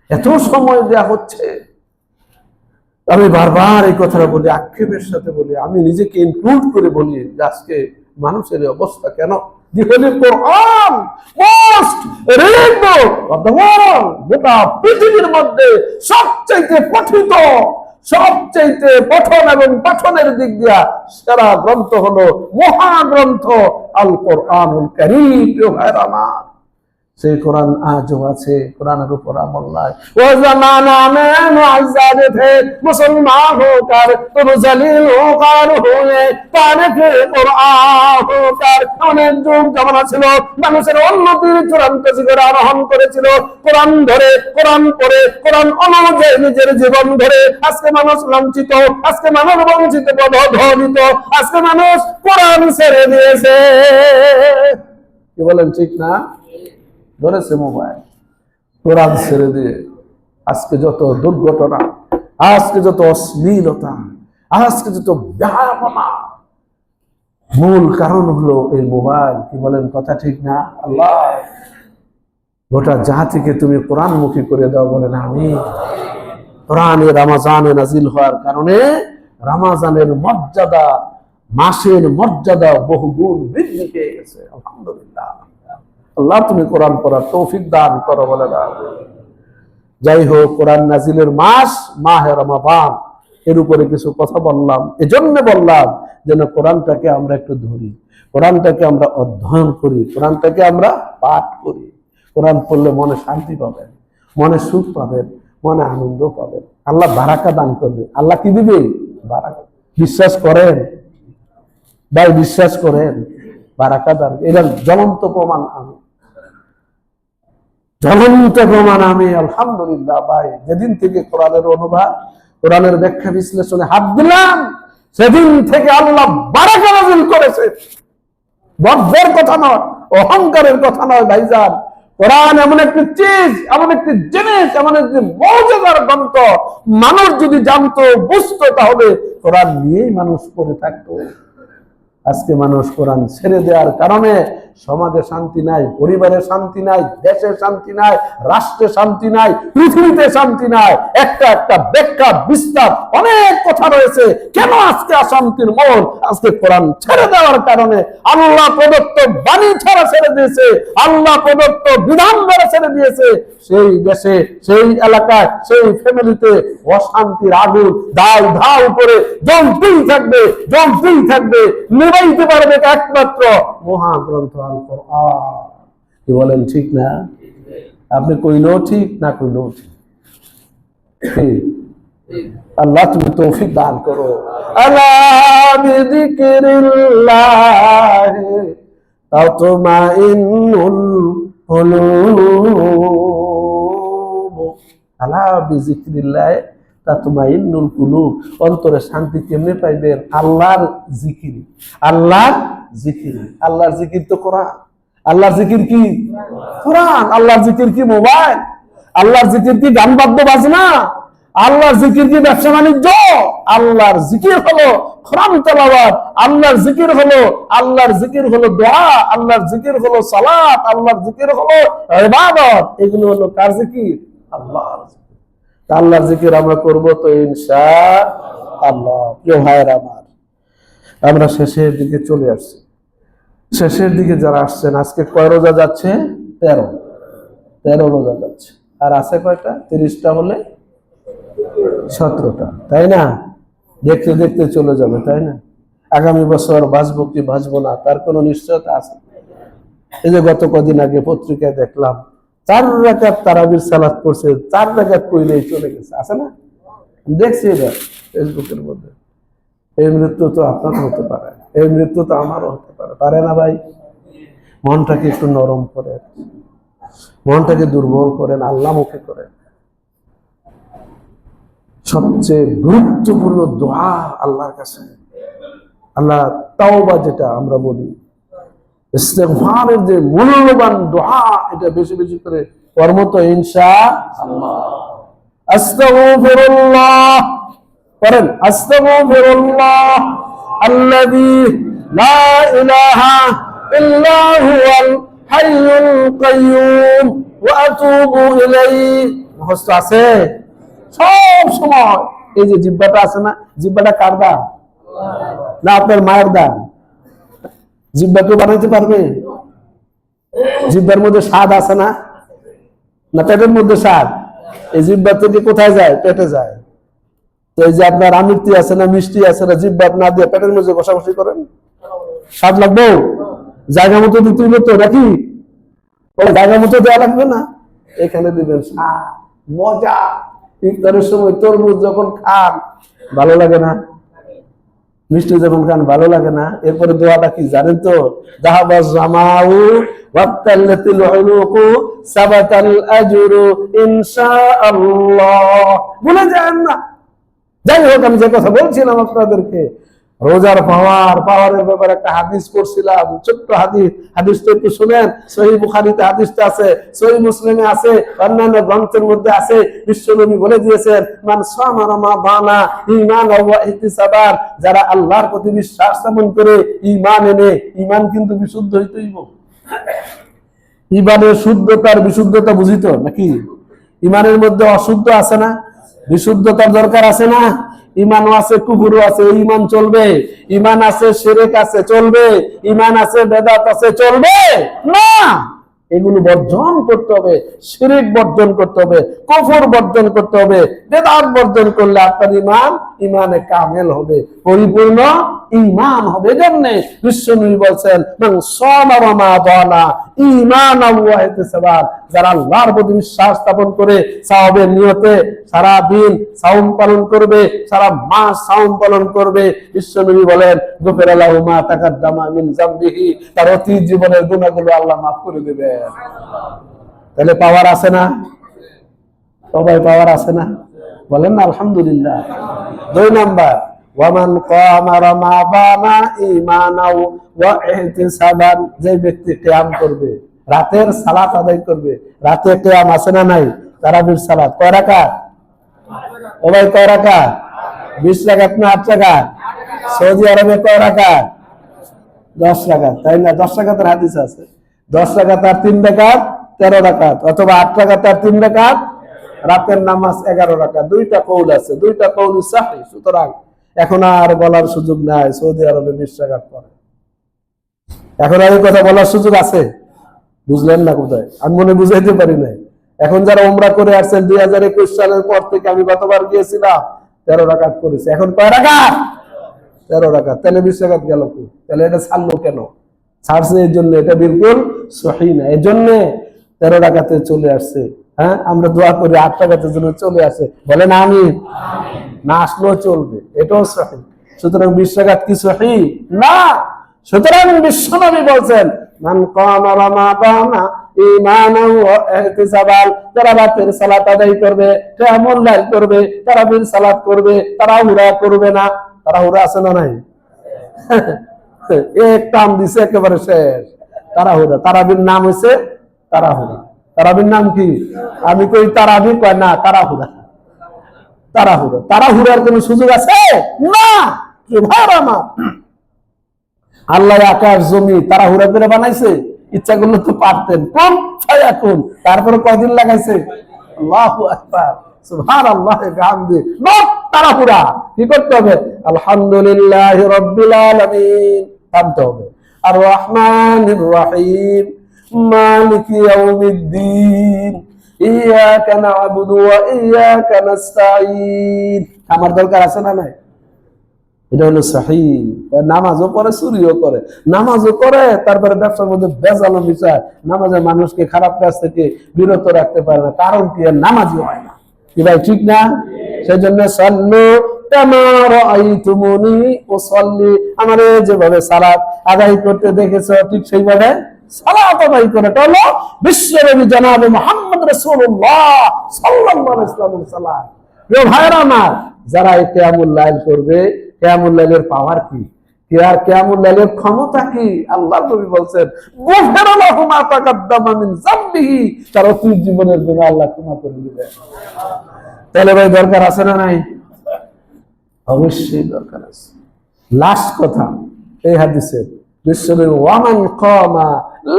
এত সময় দেয়া হচ্ছে। আমি বারবার এই কথাটা বলি, আক্ষেপের সাথে বলি, আমি নিজেকে ইনক্লুড করে বলি যে আজকে মানুষের অবস্থা কেন? Quran most read book of the world, গোটা পৃথিবীর মধ্যে সবচেয়ে পঠিত, সবচেয়ে পঠন এবং পাঠনের দিক দিয়া সেরা গ্রন্থ হলো মহাগ্রন্থ আল কোরআনুল কারীম। প্রিয় ভাইরা আমার, সেই কোরআন আজও আছে, কোরআনের উপর আমল নাই। ও জামানা মে মুআজ্জাদ থে মুসলমান হোকার তুম জলিল হোকার হুয়ে তারিখে কোরআন হোকার। অনেক যুগ জামানা ছিল, মানুষের উন্নতির চূড়ান্ত শিখরে আরোহণ করেছিল কোরআন ধরে, কোরআন পড়ে, কোরআন অনুযায়ী নিজের জীবন ধরে। আজকে মানুষ লাঞ্ছিত, আজকে মানুষ বঞ্চিত, পদধলিত, আজকে মানুষ কোরআন ছেড়ে দিয়েছে। কি বলেন, ঠিক না? ধরেছে মোবাইল, কোরআন ছেড়ে দিয়ে আজকে যত দুর্ঘটনা, আজকে যত অশ্লীলতা, আজকে যত ব্যায়ামনা, মূল কারণ হলো এই মোবাইল। কি বলেন, কথা ঠিক না? আল্লাহ গোটা জাতিকে তুমি কোরআনমুখী করে দাও, বলেন আমি। কোরআনে রমজানে নাজিল হওয়ার কারণে রমজানের মর্যাদা, মাসের মর্যাদা বহুগুণ বৃদ্ধি পেয়ে গেছে। আলহামদুলিল্লাহ, আল্লাহ তুমি কোরআন পড়ার তৌফিক দান করো বলে না। যাই হোক, কোরআন নাজিলের মাস মাহে রমাদান, এর উপরে কিছু কথা বললাম। এজন্য বললাম যেন কোরআনটাকে আমরা একটু ধরি, কোরআনটাকে আমরা অধ্যয়ন করি, কোরআনটাকে আমরা পাঠ করি। কোরআন পড়লে মনে শান্তি পাবেন, মনে সুখ পাবেন, মনে আনন্দ পাবেন। আল্লাহ বারাকা দান করবে। আল্লাহ কি দিবে? বারাকা। বিশ্বাস করেন ভাই, বিশ্বাস করেন বারাকা দান। এটা জ্বলন্ত প্রমাণ। আমি জ্বলন্ত প্রমাণ আমি আলহামদুলিল্লাহ ভাই, যেদিন থেকে কোরআনের অনুবাদ, কোরআনের ব্যাখ্যা বিশ্লেষণে হাত দিলাম, সেদিন থেকে আল্লাহ বারাকা নাযিল করেছে। গর্বের কথা নয়, অহংকারের কথা নয় ভাইজান। কোরআন এমন একটি চিজ, এমন একটি জিনিস, এমন একটি মৌজুদার গ্রন্থ। মানুষ যদি জানতো, বুঝতো, তাহলে কোরআন নিয়েই মানুষ পড়ে থাকতো। আজকে মানুষ কোরআন ছেড়ে দেওয়ার কারণে সমাজে শান্তি নাই, পরিবারে শান্তি নাই, দেশে শান্তি নাই, রাষ্ট্রে শান্তি নাই, পৃথিবীতে শান্তি নাই। একটা একটা ব্যাখ্যা বিস্তার অনেক কথা রয়েছে। কেন আজকে অশান্তির মূল? আজকে কোরআন ছেড়ে দেওয়ার কারণে। আল্লাহ প্রদত্ত বাণী ছাড়া ছেড়ে দিয়েছে, আল্লাহ প্রদত্ত বিধান দ্বারা ছেড়ে দিয়েছে। সেই দেশে, সেই এলাকায়, সেই ফ্যামিলিতে অশান্তির আগুন ধাউ ধাউ করে জ্বলতেই থাকবে, জ্বলতেই থাকবে। নিবাইতে পারবে একমাত্র মহাগ্রন্থ আল কোরআন। কি বলেন, ঠিক না? আপনি কইলেও ঠিক, না কইলেও ঠিক। আল্লাহ তুমি তৌফিক দান করো। আলা বিযিকরিল্লাহ তাতমাইন্নুল কুলুব। আলা বিযিকরিল্লাহ তাতমাইন্নুল কুলুব। অন্তরে শান্তি কেমনে পাইবেন? আল্লাহর জিকির, আল্লাহর জিকির। আল্লাহর জিকির তো কোরআন। আল্লাহর জিকির কি? কোরআন। আল্লাহর জিকির কি মোবাইল? আল্লাহর জিকির কি গান বাদ্য বাজনা? আল্লাহর জিকির কি ব্যবসা বাণিজ্য? আল্লাহর জিকির হলো কোরআন তেলাওয়াত। আল্লাহর জিকির হলো, আল্লাহর জিকির হলো দোয়া, আল্লাহর জিকির হলো সালাত, আল্লাহর জিকির হলো ইবাদত। এগুলো হলো কার জিকির? আল্লাহর জিকির। আল্লাহর জিকির আমরা করব তো ইনশাআল্লাহ। প্রিয় ভাইয়েরা আমার, আমরা শেষের দিকে চলে আসছি। শেষের দিকে যারা আসছেন, আজকে কয় রোজা যাচ্ছে? 13 রোজা যাচ্ছে। আর আছে কয়টা? 30টা হলে 17টা, তাই না? দেখতে দেখতে চলে যাবে, তাই না? আগামী বছর বাঁচবো কি বাঁচবো না তার কোনো নিশ্চয়তা আছে? এই যে গত কদিন আগে পত্রিকায় দেখলাম 4 রাকাত তারাবির সালাত করছে, 4 রাকাত কইলেই চলে গেছে, আছে না? দেখছি এটা ফেসবুকের মধ্যে। এই মৃত্যু তো আপনার হতে পারে, এই মৃত্যু তো আমারও হতে পারে, পারে না ভাই? মনটাকে একটু নরম করে, মনটাকে দুর্বল করেন, আল্লাহ মুখে করেন। সবচেয়ে গুরুত্বপূর্ণ দোয়া আল্লাহর কাছে, আল্লাহ তাওবা যেটা আমরা বলি, ইস্তেগফারের যে মূল্যবান দোয়া, এটা বেশি বেশি করে কর্ম তো ইনশাআল্লাহ। আস্তাগফিরুল্লাহ করেন, আস্তাগফিরুল্লাহ আল্লাযী লা ইলাহা ইল্লা হুয়াল হাইয়ুল কাইয়্যুম ওয়া আতুবু ইলাইহি। মুখস্থ আছে সব সময়। এই যে জিহ্বাটা আছে না, জিহ্বাটা কার দান? না আপনার মায়ের দান? জিহ্বাকে বানাইতে পারবে? জিহ্বার মধ্যে স্বাদ আছে না? না পেটের মধ্যে স্বাদ? এই জিহ্বা থেকে কোথায় যায়? পেটে যায়। তো এই যে আপনার আমৃতি আছে না, মিষ্টি আছে না, জিহ্বা না দিয়ে পেটের মধ্যে ঘষাঘষি করেন, স্বাদ লাগবে? জায়গা মতো দিতে হবে তো নাকি? জায়গা মতো দেওয়া লাগবে না? এখানে দিবেন স্বাদ, মজা। ইফতারের সময় তরমুজ যখন খান ভালো লাগে না? মিষ্টি যখন খান ভালো লাগে না? এরপরে দোয়াটা কি জানেন তো? যাহাবাজ জামাউ ওয়াক্তাল্লাতিল উলুকু সাবাতাল আজরু ইনশাআল্লাহ। ভুলে যান না। যাই হোক, আমি যে কথা বলছিলাম আপনাদেরকে, রোজার পাওয়ারের ব্যাপারে একটা হাদিস পড়ছিলাম, ছোট্ট হাদিস। হাদিসটা একটু শুনেন। সহিহ বুখারীতে হাদিসটা আছে, সহিহ মুসলিমে আছে, অন্যান্য গ্রন্থের মধ্যে আছে। বিশ্বনবী বলে দিয়েছেন, মান সামা রমাদানা ঈমানান ওয়া ইহতিসাবান। যারা আল্লাহর প্রতি বিশ্বাস স্থাপন করে, ঈমান এনে, ঈমান কিন্তু বিশুদ্ধ হইতেই হবে। ঈমানের শুদ্ধতার বিশুদ্ধতা বুঝিত নাকি? ঈমানের মধ্যে অশুদ্ধ আছে না? বিশুদ্ধতার দরকার আছে না? ঈমানও আছে, কুফরও আছে, ঈমান চলবে? ঈমান আছে, শিরক আছে, চলবে? ঈমান আছে, বেদাত আছে, চলবে না? এগুলো বর্জন করতে হবে, শিরক বর্জন করতে হবে, কুফর বর্জন করতে হবে। বেদাত বর্জন করলে আপনার ইমানে কামেল হবে, পরিপূর্ণ ঈমান হবে। এজন্য বিশ্বনবী বলেন, মান সামা রমাদানা ঈমানান ওয়া ইহতিসাবান, যারা আল্লাহর প্রতি বিশ্বাস স্থাপন করে সওয়াবের নিয়তে সারা দিন সাওম পালন করবে, সারা মাস সাওম পালন করবে, বিশ্বনবী বলেন গুফিরা লাহু মা তাকাদ্দামা মিন যামবিহি, তার অতীত জীবনের গুনাহগুলো আল্লাহ মাফ করে দেবে। তাহলে পাওয়ার আছে না? সবাই পাওয়ার আছে না? বলেন না আলহামদুলিল্লাহ। 2 নাম্বার, ওয়ামান কামা রমাদানা ঈমানাও ওয়া ইহতিসাবান, যে ব্যক্তি কিয়াম করবে, রাতের সালাত আদায় করবে। রাতে কিয়াম আছে না নাই? তারাবির সালাত কয় রাকাত? ও ভাই কয় রাকাত? 20 রাকাত না 8 রাকাত? সৌদি আরবে কয় রাকাত? 10 রাকাত, তাই না? 10 রাকাতের হাদিস আছে। 10 রাকাত আর 3 রাকাত 13 রাকাত, অথবা 8 রাকাত আর 3 রাকাত, রাতের নামাজ 11 রাকাত। 2টা কৌল আছে, 2টা কৌল সহিহ। সুতরাং এখন আর বলার সুযোগ নাই সৌদি আরবে 20 রাকাত পড়ে। এখন আর এই কথা বলার সুযোগ আছে? বুঝলেন না কোথায়? আমি মনে বুঝাইতে পারি নাই। এখন যারা উমরা করে আসছেন 2021 সালের পর থেকে, আমি গতবার গিয়েছিলাম 13 রাকাত করেছি। এখন কয় রাকাত? 13 রাকাত। তাহলে 20 রাকাত গেল কি? তাহলে এটা ছাড়লো কেন? ছাড়ছে এই জন্য, এটা বিলকুল সহিহ না, এই জন্য 13 রাকাতে চলে আসছে। হ্যাঁ, আমরা দোয়া করি 8 রাকাতের জন্য চলে আসে, বলেন আমিন। না আসলেও চলবে, এটাও সহিহ। সুতরাং 20 রাকাত কি সহিহ না? সুতরাং বিশ্বনবী বলছেন, মান কামা রমাদানা ঈমানাও ওয়া ইহতিসাবান, যারা রাতের সালাত আদায় করবে, কিয়ামুল লাইল করবে, তারাবির সালাত করবে, তাড়াহুড়া করবে না। তাড়াহুড়া আছে না নাই? এক টান দিছে একেবারে শেষ। তাড়াহুড়া, তারাবির নাম হইছে তাড়াহুড়া। তারাবির নাম কি? আমি কই তারাবি, কয় না তাড়াহুড়া। তাড়াহুড়া, তাড়াহুড়ার কোনো সুযোগ আছে না। কি ভাইরা আমার, আল্লাহ আকাশ জমি তাড়াহুড়া করে বানাইছে? ইচ্ছা করলে তো পারতেন। কোন ফায়াকুন, তারপরে কয়দিন লাগাইছে? আল্লাহু আকবার, সুবহানাল্লাহ ওয়া বিহামদিহি। নট তাড়াহুড়া। কি করতে হবে? আলহামদুলিল্লাহি রাব্বিল আলামিন থামতে হবে। আর রহমানির রহিম মালিকি ইয়াউমিদ্দিন ইয়াকা না'বুদু ওয়া ইয়াকা নাস্তাঈন। আমার দরকার আছে না নাই? এটা হলো সহিহ। নামাজও পড়ে, চুরিও করে, নামাজও করে, তারপরে ব্যবসার মধ্যে ভেজালও মিশায়, নামাজে মানুষকে খারাপ কাজ থেকে বিরত রাখতে পারে না। কারণ কি? নামাজই হয় না। কি ভাই ঠিক না? সেই জন্য সাল্লু কামা রাআইতুমুনি উসাল্লি, আমারে যেভাবে সালাত আদায় করতে দেখেছো ঠিক সেইভাবে সালাত আদায় করে। এটা হলো বিশ্বনবী জনাবে মুহাম্মদ রাসূলুল্লাহ সাল্লাল্লাহু আলাইহি ওয়াসাল্লামের সালাত। প্রিয় ভাইরা আমার, যারা এই কিয়ামুল লাইল করবে, কিয়ামুল লাইলের পাওয়ার কি? কিয়ামুল লাইলের ক্ষমতা কি? আল্লাহর নবী বলছেন, গুফিরা লাহু মা তাকাদ্দামা মিন যামবিহি, তার অতীত জীবনের গুনাহ আল্লাহ ক্ষমা করে দিবেন। তাহলে ভাই দরকার আছে না নাই? অবশ্যই দরকার আছে। লাস্ট কথা এই হাদিসের, বিশ্বনবী ওয়ামান কামা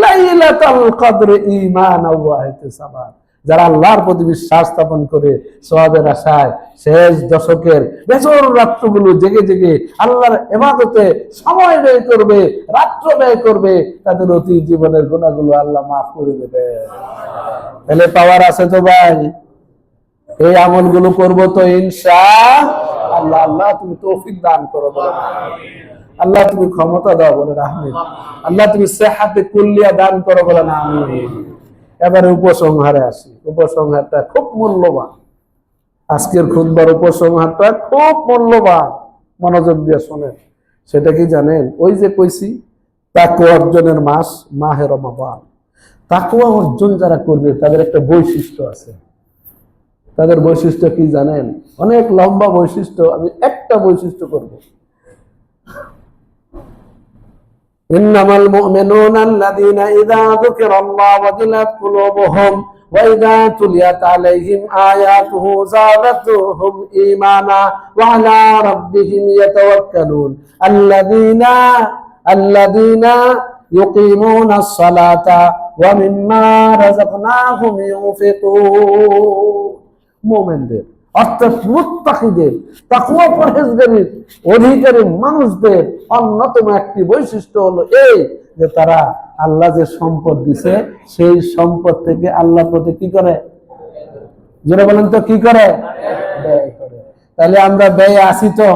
লাইলাতাল কদর ঈমানাও ওয়া ইহতিসাবান, যারা আল্লাহর প্রতি বিশ্বাস স্থাপন করে সওয়াবের আশায় শেষ দশকের বেজর রাত্রগুলো জেগে জেগে আল্লাহর ইবাদতে সময় ব্যয় করবে, রাত্র ব্যয় করবে, তাদের অতীত জীবনের গুনাহগুলো আল্লাহ মাফ করে দেবে। তাহলে পাওয়ার আছে তো ভাই? এই আমলগুলো করবো তো ইনশাআল্লাহ। আল্লাহ তুমি তৌফিক দান করো, বলে আল্লাহ তুমি ক্ষমতা দাও, বলে আমিন। আল্লাহ তুমি সেহাতে কুল্লিয়া দান করো, বলে আমিন। এবারে উপসংহারে আসি। উপসংহারটা খুব মূল্যবান। আজকের খুতবার উপসংহারটা খুব মূল্যবান, মনোযোগ দিয়ে শোনেন। সেটা কি জানেন? ওই যে কইছি তাকওয়া অর্জনের মাস মাহে রমাদান। তাকওয়া অর্জন যারা করবে তাদের একটা বৈশিষ্ট্য আছে। তাদের বৈশিষ্ট্য কি জানেন? অনেক লম্বা বৈশিষ্ট্য, আমি একটা বৈশিষ্ট্য করব। ইন্নামাল মুমিনুনা আল্লাযীনা ইযা যুকিরাল্লাহু ওয়াজিলাত কুলুবুহুম ওয়া ইযা তুলিয়াত আলাইহিম আয়াতুহু যাদাতুহুম ঈমানা ওয়া আলা রাব্বিহিম ইয়াতাওয়াক্কালুন আল্লাযীনা ইউকিমুনাস সালাতা ওয়া মিম্মা রাযাকনাহুম ইউনফিকুন। মুমিনদের অর্থাৎ মুত্তাকিদের, তাকওয়া পরহেজগারির অধিকারী মানুষদের অন্যতম একটি বৈশিষ্ট্য হলো এই যে তারা আল্লাহ যে সম্পদ দিছে সেই সম্পদ থেকে আল্লাহ প্রতি কি করে? জোরে বলেন তো, কি করে? ব্যয় করে। তাহলে আমরা ব্যয়ে আসি তো?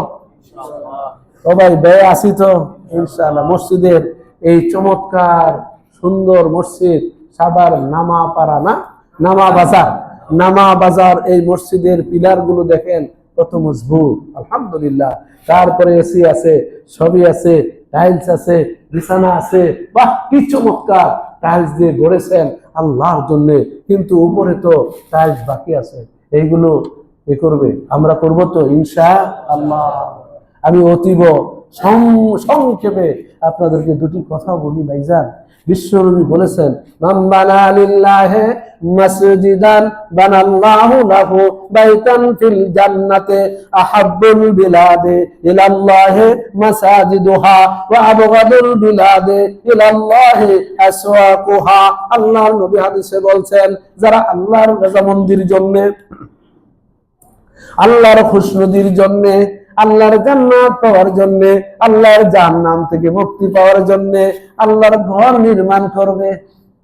ও ভাই, ব্যয়ে আসি তো ইনশাআল্লাহ। মসজিদের এই চমৎকার সুন্দর মসজিদ সাভার নামাপাড়া, না নামা বাজার, নামা বাজার, এই মসজিদের পিলার গুলো দেখেন কত মজবুত, আলহামদুলিল্লাহ। তারপরে এসি আছে, সবই আছে, টাইলস আছে, বিছানা আছে, বাহ কি চমৎকার টাইলস দিয়ে গড়েছেন আল্লাহর জন্য। কিন্তু উপরে তো টাইলস বাকি আছে, এইগুলো এ করবে, আমরা করব তো ইনশাআল্লাহ। আমি অতীব সংক্ষেপে আপনাদেরকে দুটি কথা বলি ভাইজান। বিশ্বনবী বলেছেন, মান বানা লিল্লাহি মাসজিদান বানাল্লাহু লাহু বাইতান ফিল জান্নাতে আহাব্বুল বিলাদে ইলাল্লাহি মাসাজিদুহা ওয়া আবগাদুল বিলাদে ইলাল্লাহি আসওয়াকুহা। আল্লাহর নবী হাদিসে বলছেন, যারা আল্লাহর রাজামন্দির জন্য, আল্লাহর খুশনুদির জন্য, আল্লাহর জান্নাত পাওয়ার জন্য, আল্লাহর জাহান্নাম থেকে মুক্তি পাওয়ার জন্য আল্লাহর ঘর নির্মাণ করবে।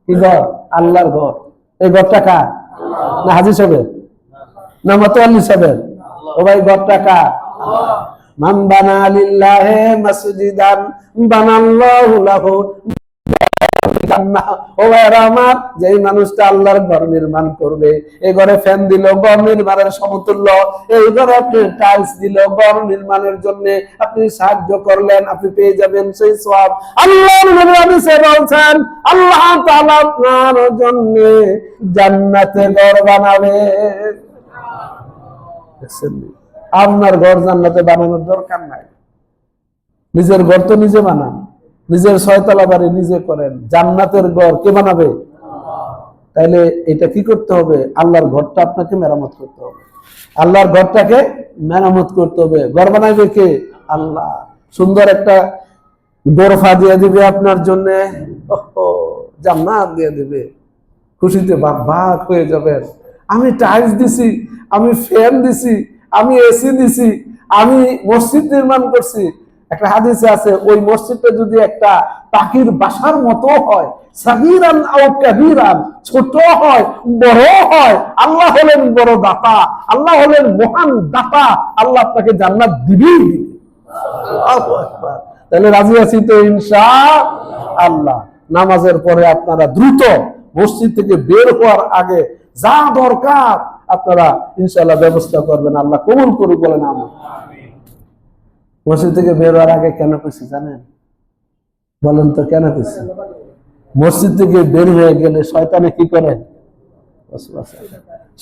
কি ঘর? আল্লাহর ঘর। এই ঘরটা কার? না হাজী সাহেবের, না মতোয়াল্লি সাহেবের? ও ভাই, ঘরটা কার? মান বানা লিল্লাহি মাসজিদান বানাল্লাহু লাহু। ও ভাইরা আমার, যেই মানুষটা আল্লাহর ঘর নির্মাণ করবে, এই ঘরে ফ্যান দিল ঘর নির্মাণের সমতুল্য, এই ঘরে আপনি টাইলস দিল ঘর নির্মাণের জন্য, আপনি সাহায্য করলেন, আপনি পেয়ে যাবেন সেই সওয়াব। আল্লাহর নবী হাদিসে বলছেন, আল্লাহ তাআলা আপনার জন্য জান্নাতে ঘর বানাবে। আপনার ঘর জান্নাতে বানানোর দরকার নাই, নিজের ঘর তো নিজে বানান, নিজের 6 তলা বাড়ি নিজে করেন, জান্নাতের ঘর কে বানাবে? তাইলে এটা কি করতে হবে? আল্লাহর ঘরটা আপনাকে মেরামত করতে হবে, আল্লাহর ঘরটাকে মেরামত করতে হবে। ঘর বানাবে কে? আল্লাহ। সুন্দর একটা গোরফা দিয়ে দিবে আপনার জন্য, জান্নাত দিয়ে দিবে, খুশিতে বাক হয়ে যাবেন। আমি টাইলস দিছি, আমি ফ্যান দিছি, আমি এসি দিছি, আমি মসজিদ নির্মাণ করছি। একটা হাদিসে আছে, ওই মসজিদটা যদি একটা পাখির বাসার মতো হয়, সাগীরান আও কাবীরান, ছোট হয় বড় হয়, আল্লাহ হলেন বড় দাতা, আল্লাহ হলেন মহান দাতা, আল্লাহ আপনাকে জান্নাত দিবেই দিবে। আল্লাহু আকবার। তাহলে রাজি আছি তো ইনশাআল্লাহ। নামাজের পরে আপনারা দ্রুত মসজিদ থেকে বের হওয়ার আগে যা দরকার আপনারা ইনশাআল্লাহ ব্যবস্থা করবেন, আল্লাহ কবুল করুক, বলেন আমিন। মসজিদ থেকে বের হওয়ার আগে কেন কইছি জানেন? বলেন তো কেন কইছি? মসজিদ থেকে বের হয়ে গেলে শয়তানে কি করে?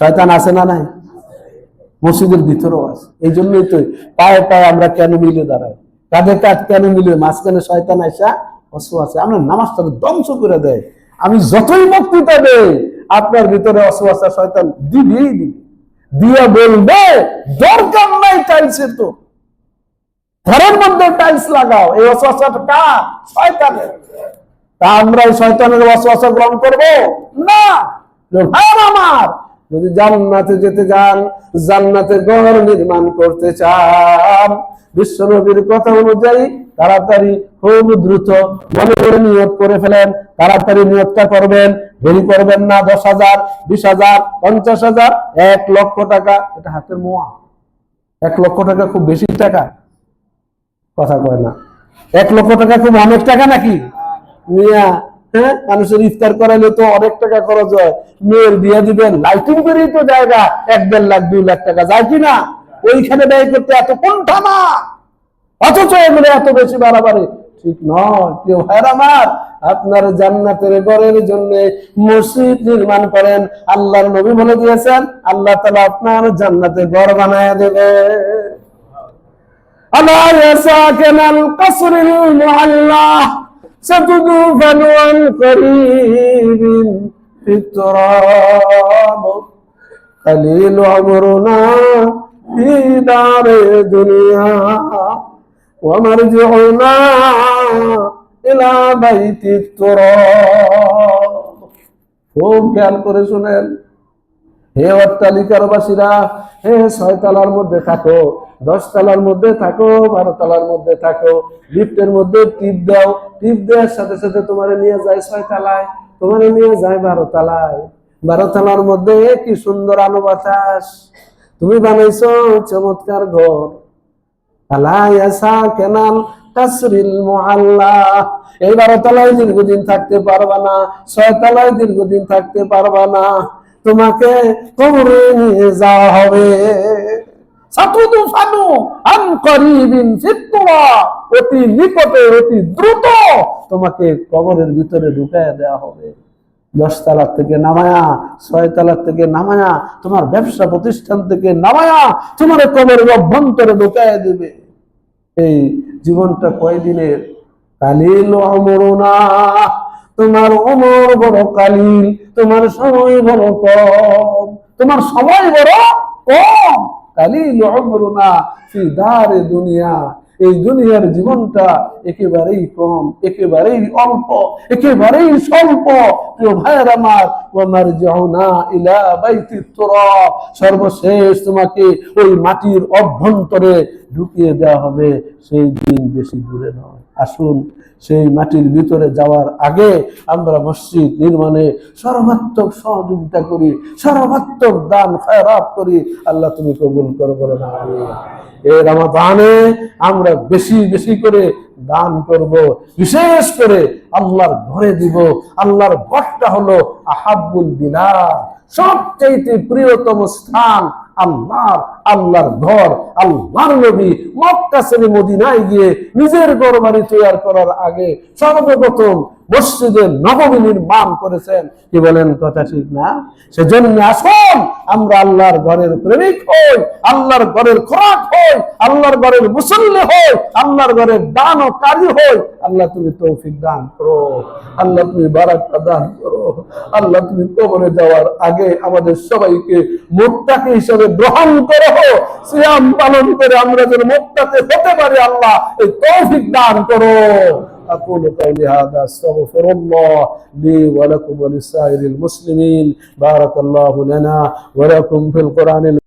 শয়তান আছে না নাই? মসজিদের ভিতরেও আছে। এই জন্যই তো পায়ে পায়ে আমরা কেন মিলে দাঁড়াই, কাঁধে কাঁধ কেন মিলে, মাঝখানে শয়তান আসা অসুয়াছে, আমরা নামাজটা ধ্বংস করে দেয়। আমি যতই বক্তৃতা দেই, আপনার ভিতরে অসুয়াশা শয়তান দিবেই দিবে, দিয়া বলবে দরকার নাই টাইলসের, তো ঘরের মধ্যে টাইলস লাগাও। এই ওয়াসওয়াসাটা কার? শয়তানের। তা আমরা এই শয়তানের ওয়াসওয়াসা গ্রহণ করব না। ভাই আমার, যদি জান্নাতে যেতে যান, জান্নাতে ঘর নির্মাণ করতে চান, বিশ্বনবীর কথা অনুযায়ী তাড়াতাড়ি খুব দ্রুত মনে করে নিয়ত করে ফেলেন, তাড়াতাড়ি নিয়তটা করবেন, দেরি করবেন না। 10,000, 20,000, 50,000, 1 লক্ষ টাকা, এটা হাতের মোয়া। 1 লক্ষ টাকা খুব বেশি টাকা? কথা কয় না। 1 লক্ষ টাকা খুব অনেক টাকা নাকি? মিয়া, হ্যাঁ, মানুষের ইফতার করাইলে তো অনেক টাকা খরচ হয়। মেয়ের বিয়ে দিবেন, লাইটিং করেই তো জায়গা 1-1.5 লাখ 2 লাখ টাকা যায় কিনা? ওইখানে ব্যয় করতে এত কোনটা না, অথচ এগুলো এত বেশি বাড়াবাড়ি ঠিক নয়। প্রিয় ভাইরা আমার, আপনার জান্নাতের ঘরের জন্য মসজিদ নির্মাণ করেন। আল্লাহর নবী বলে দিয়েছেন, আল্লাহ তাআলা আপনার জান্নাতে ঘর বানায় দেবে। ألا يا ساكن القصر المعلى ستدفن عن قريب في التراب قليل عمرنا في دار الدنيا ومرجعنا إلى بيت التراب। খুব খেয়াল করে শুনেন, হে অট্টালিকার বাসীরা, হে 6 তলার মধ্যে থাকো, 10 তলার মধ্যে থাকো, 12 তলার মধ্যে থাকো, লিফটের মধ্যে টিপ দাও, টিপ দেওয়ার সাথে সাথে তোমার নিয়ে যায় 6 তলায়, তোমার নিয়ে যায় 12 তলায়। 12 তলার মধ্যে কি সুন্দর আলো বাতাস, তুমি বানাইছো চমৎকার ঘর। আলা ইয়াসা কেনাল কাসরিল মুআল্লা, এই 12 তলায় দীর্ঘদিন থাকতে পারবা না, 6 তলায় দীর্ঘদিন থাকতে পারবা না, তোমাকে কবরে নিয়ে যাওয়া হবে। সাতুদফানু আন করিবিন ফিত্তুরা, অতি নিকটে অতি দ্রুত তোমাকে কবরের ভিতরে ঢুকায়া দেওয়া হবে। 10 তলার থেকে নামায়া, 6 তলার থেকে নামায়া, তোমার ব্যবসা প্রতিষ্ঠান থেকে নামায়া তোমার কবরের অভ্যন্তরে ঢুকায়া দেবে। এই জীবনটা কয়দিনের? কালিল আমরুনা, তোমার ওমর বড় কালিল, তোমার সময় বড় কম, তোমার সময় বড় কম। কালিল আমরুনা ফি দারে দুনিয়া, এই দুনিয়ার জীবনটা একেবারেই কম, একেবারেই অল্প, একেবারেই স্বল্প। প্রিয় ভাইয়ের আমার, ওয়া মারজিউনা ইলা বাইতিত তুরাব, সর্বশেষ তোমাকে ওই মাটির অভ্যন্তরে ঢুকিয়ে দেওয়া হবে। সেই দিন বেশি দূরে নয়। আসুন সেই মাটির ভিতরে যাওয়ার আগে আমরা মসজিদ নির্মাণে সর্বাত্মক সহযোগিতা করি, সর্বাত্মক দান খয়রাত করি। আল্লাহ তুমি কবুল করো, বলো না আমিন। এই রমাদানে আমরা বেশি বেশি করে দান করব, বিশেষ করে আল্লাহর ঘরে দিব। আল্লাহর ঘরটা হলো আহাব্বুল বিলাদ, সবচেয়ে প্রিয়তম স্থান আল্লাহর ঘর। আল্লাহর নবী মক্কা ছেড়ে মদিনায় গিয়ে নিজের ঘর বাড়ি তৈরি করার আগে সর্বপ্রথম মসজিদে নববী নির্মাণ করেছেন। কি বলেন, কথা ঠিক না? সেজন্য আসুন আমরা আল্লাহর ঘরের প্রেমিক হই, আল্লাহর ঘরের খোরাক হই, আল্লাহর ঘরের মুসল্লি হই, আল্লাহর ঘরের দান ও কাজী হই। আল্লাহ তুমি তৌফিক দান করো, আল্লাহ তুমি বারাকা দান করো। আল্লাহ তুমি কবরে যাওয়ার আগে আমাদের সবাইকে মুত্তাকি হিসেবে গ্রহণ করো। সিয়াম পালন করে আমরা যেন মুত্তাকি হতে পারি, আল্লাহ এই তৌফিক দান করো। أقول قولي هذا أستغفر الله لي ولكم ولسائر المسلمين. بارك الله لنا ولكم في القرآن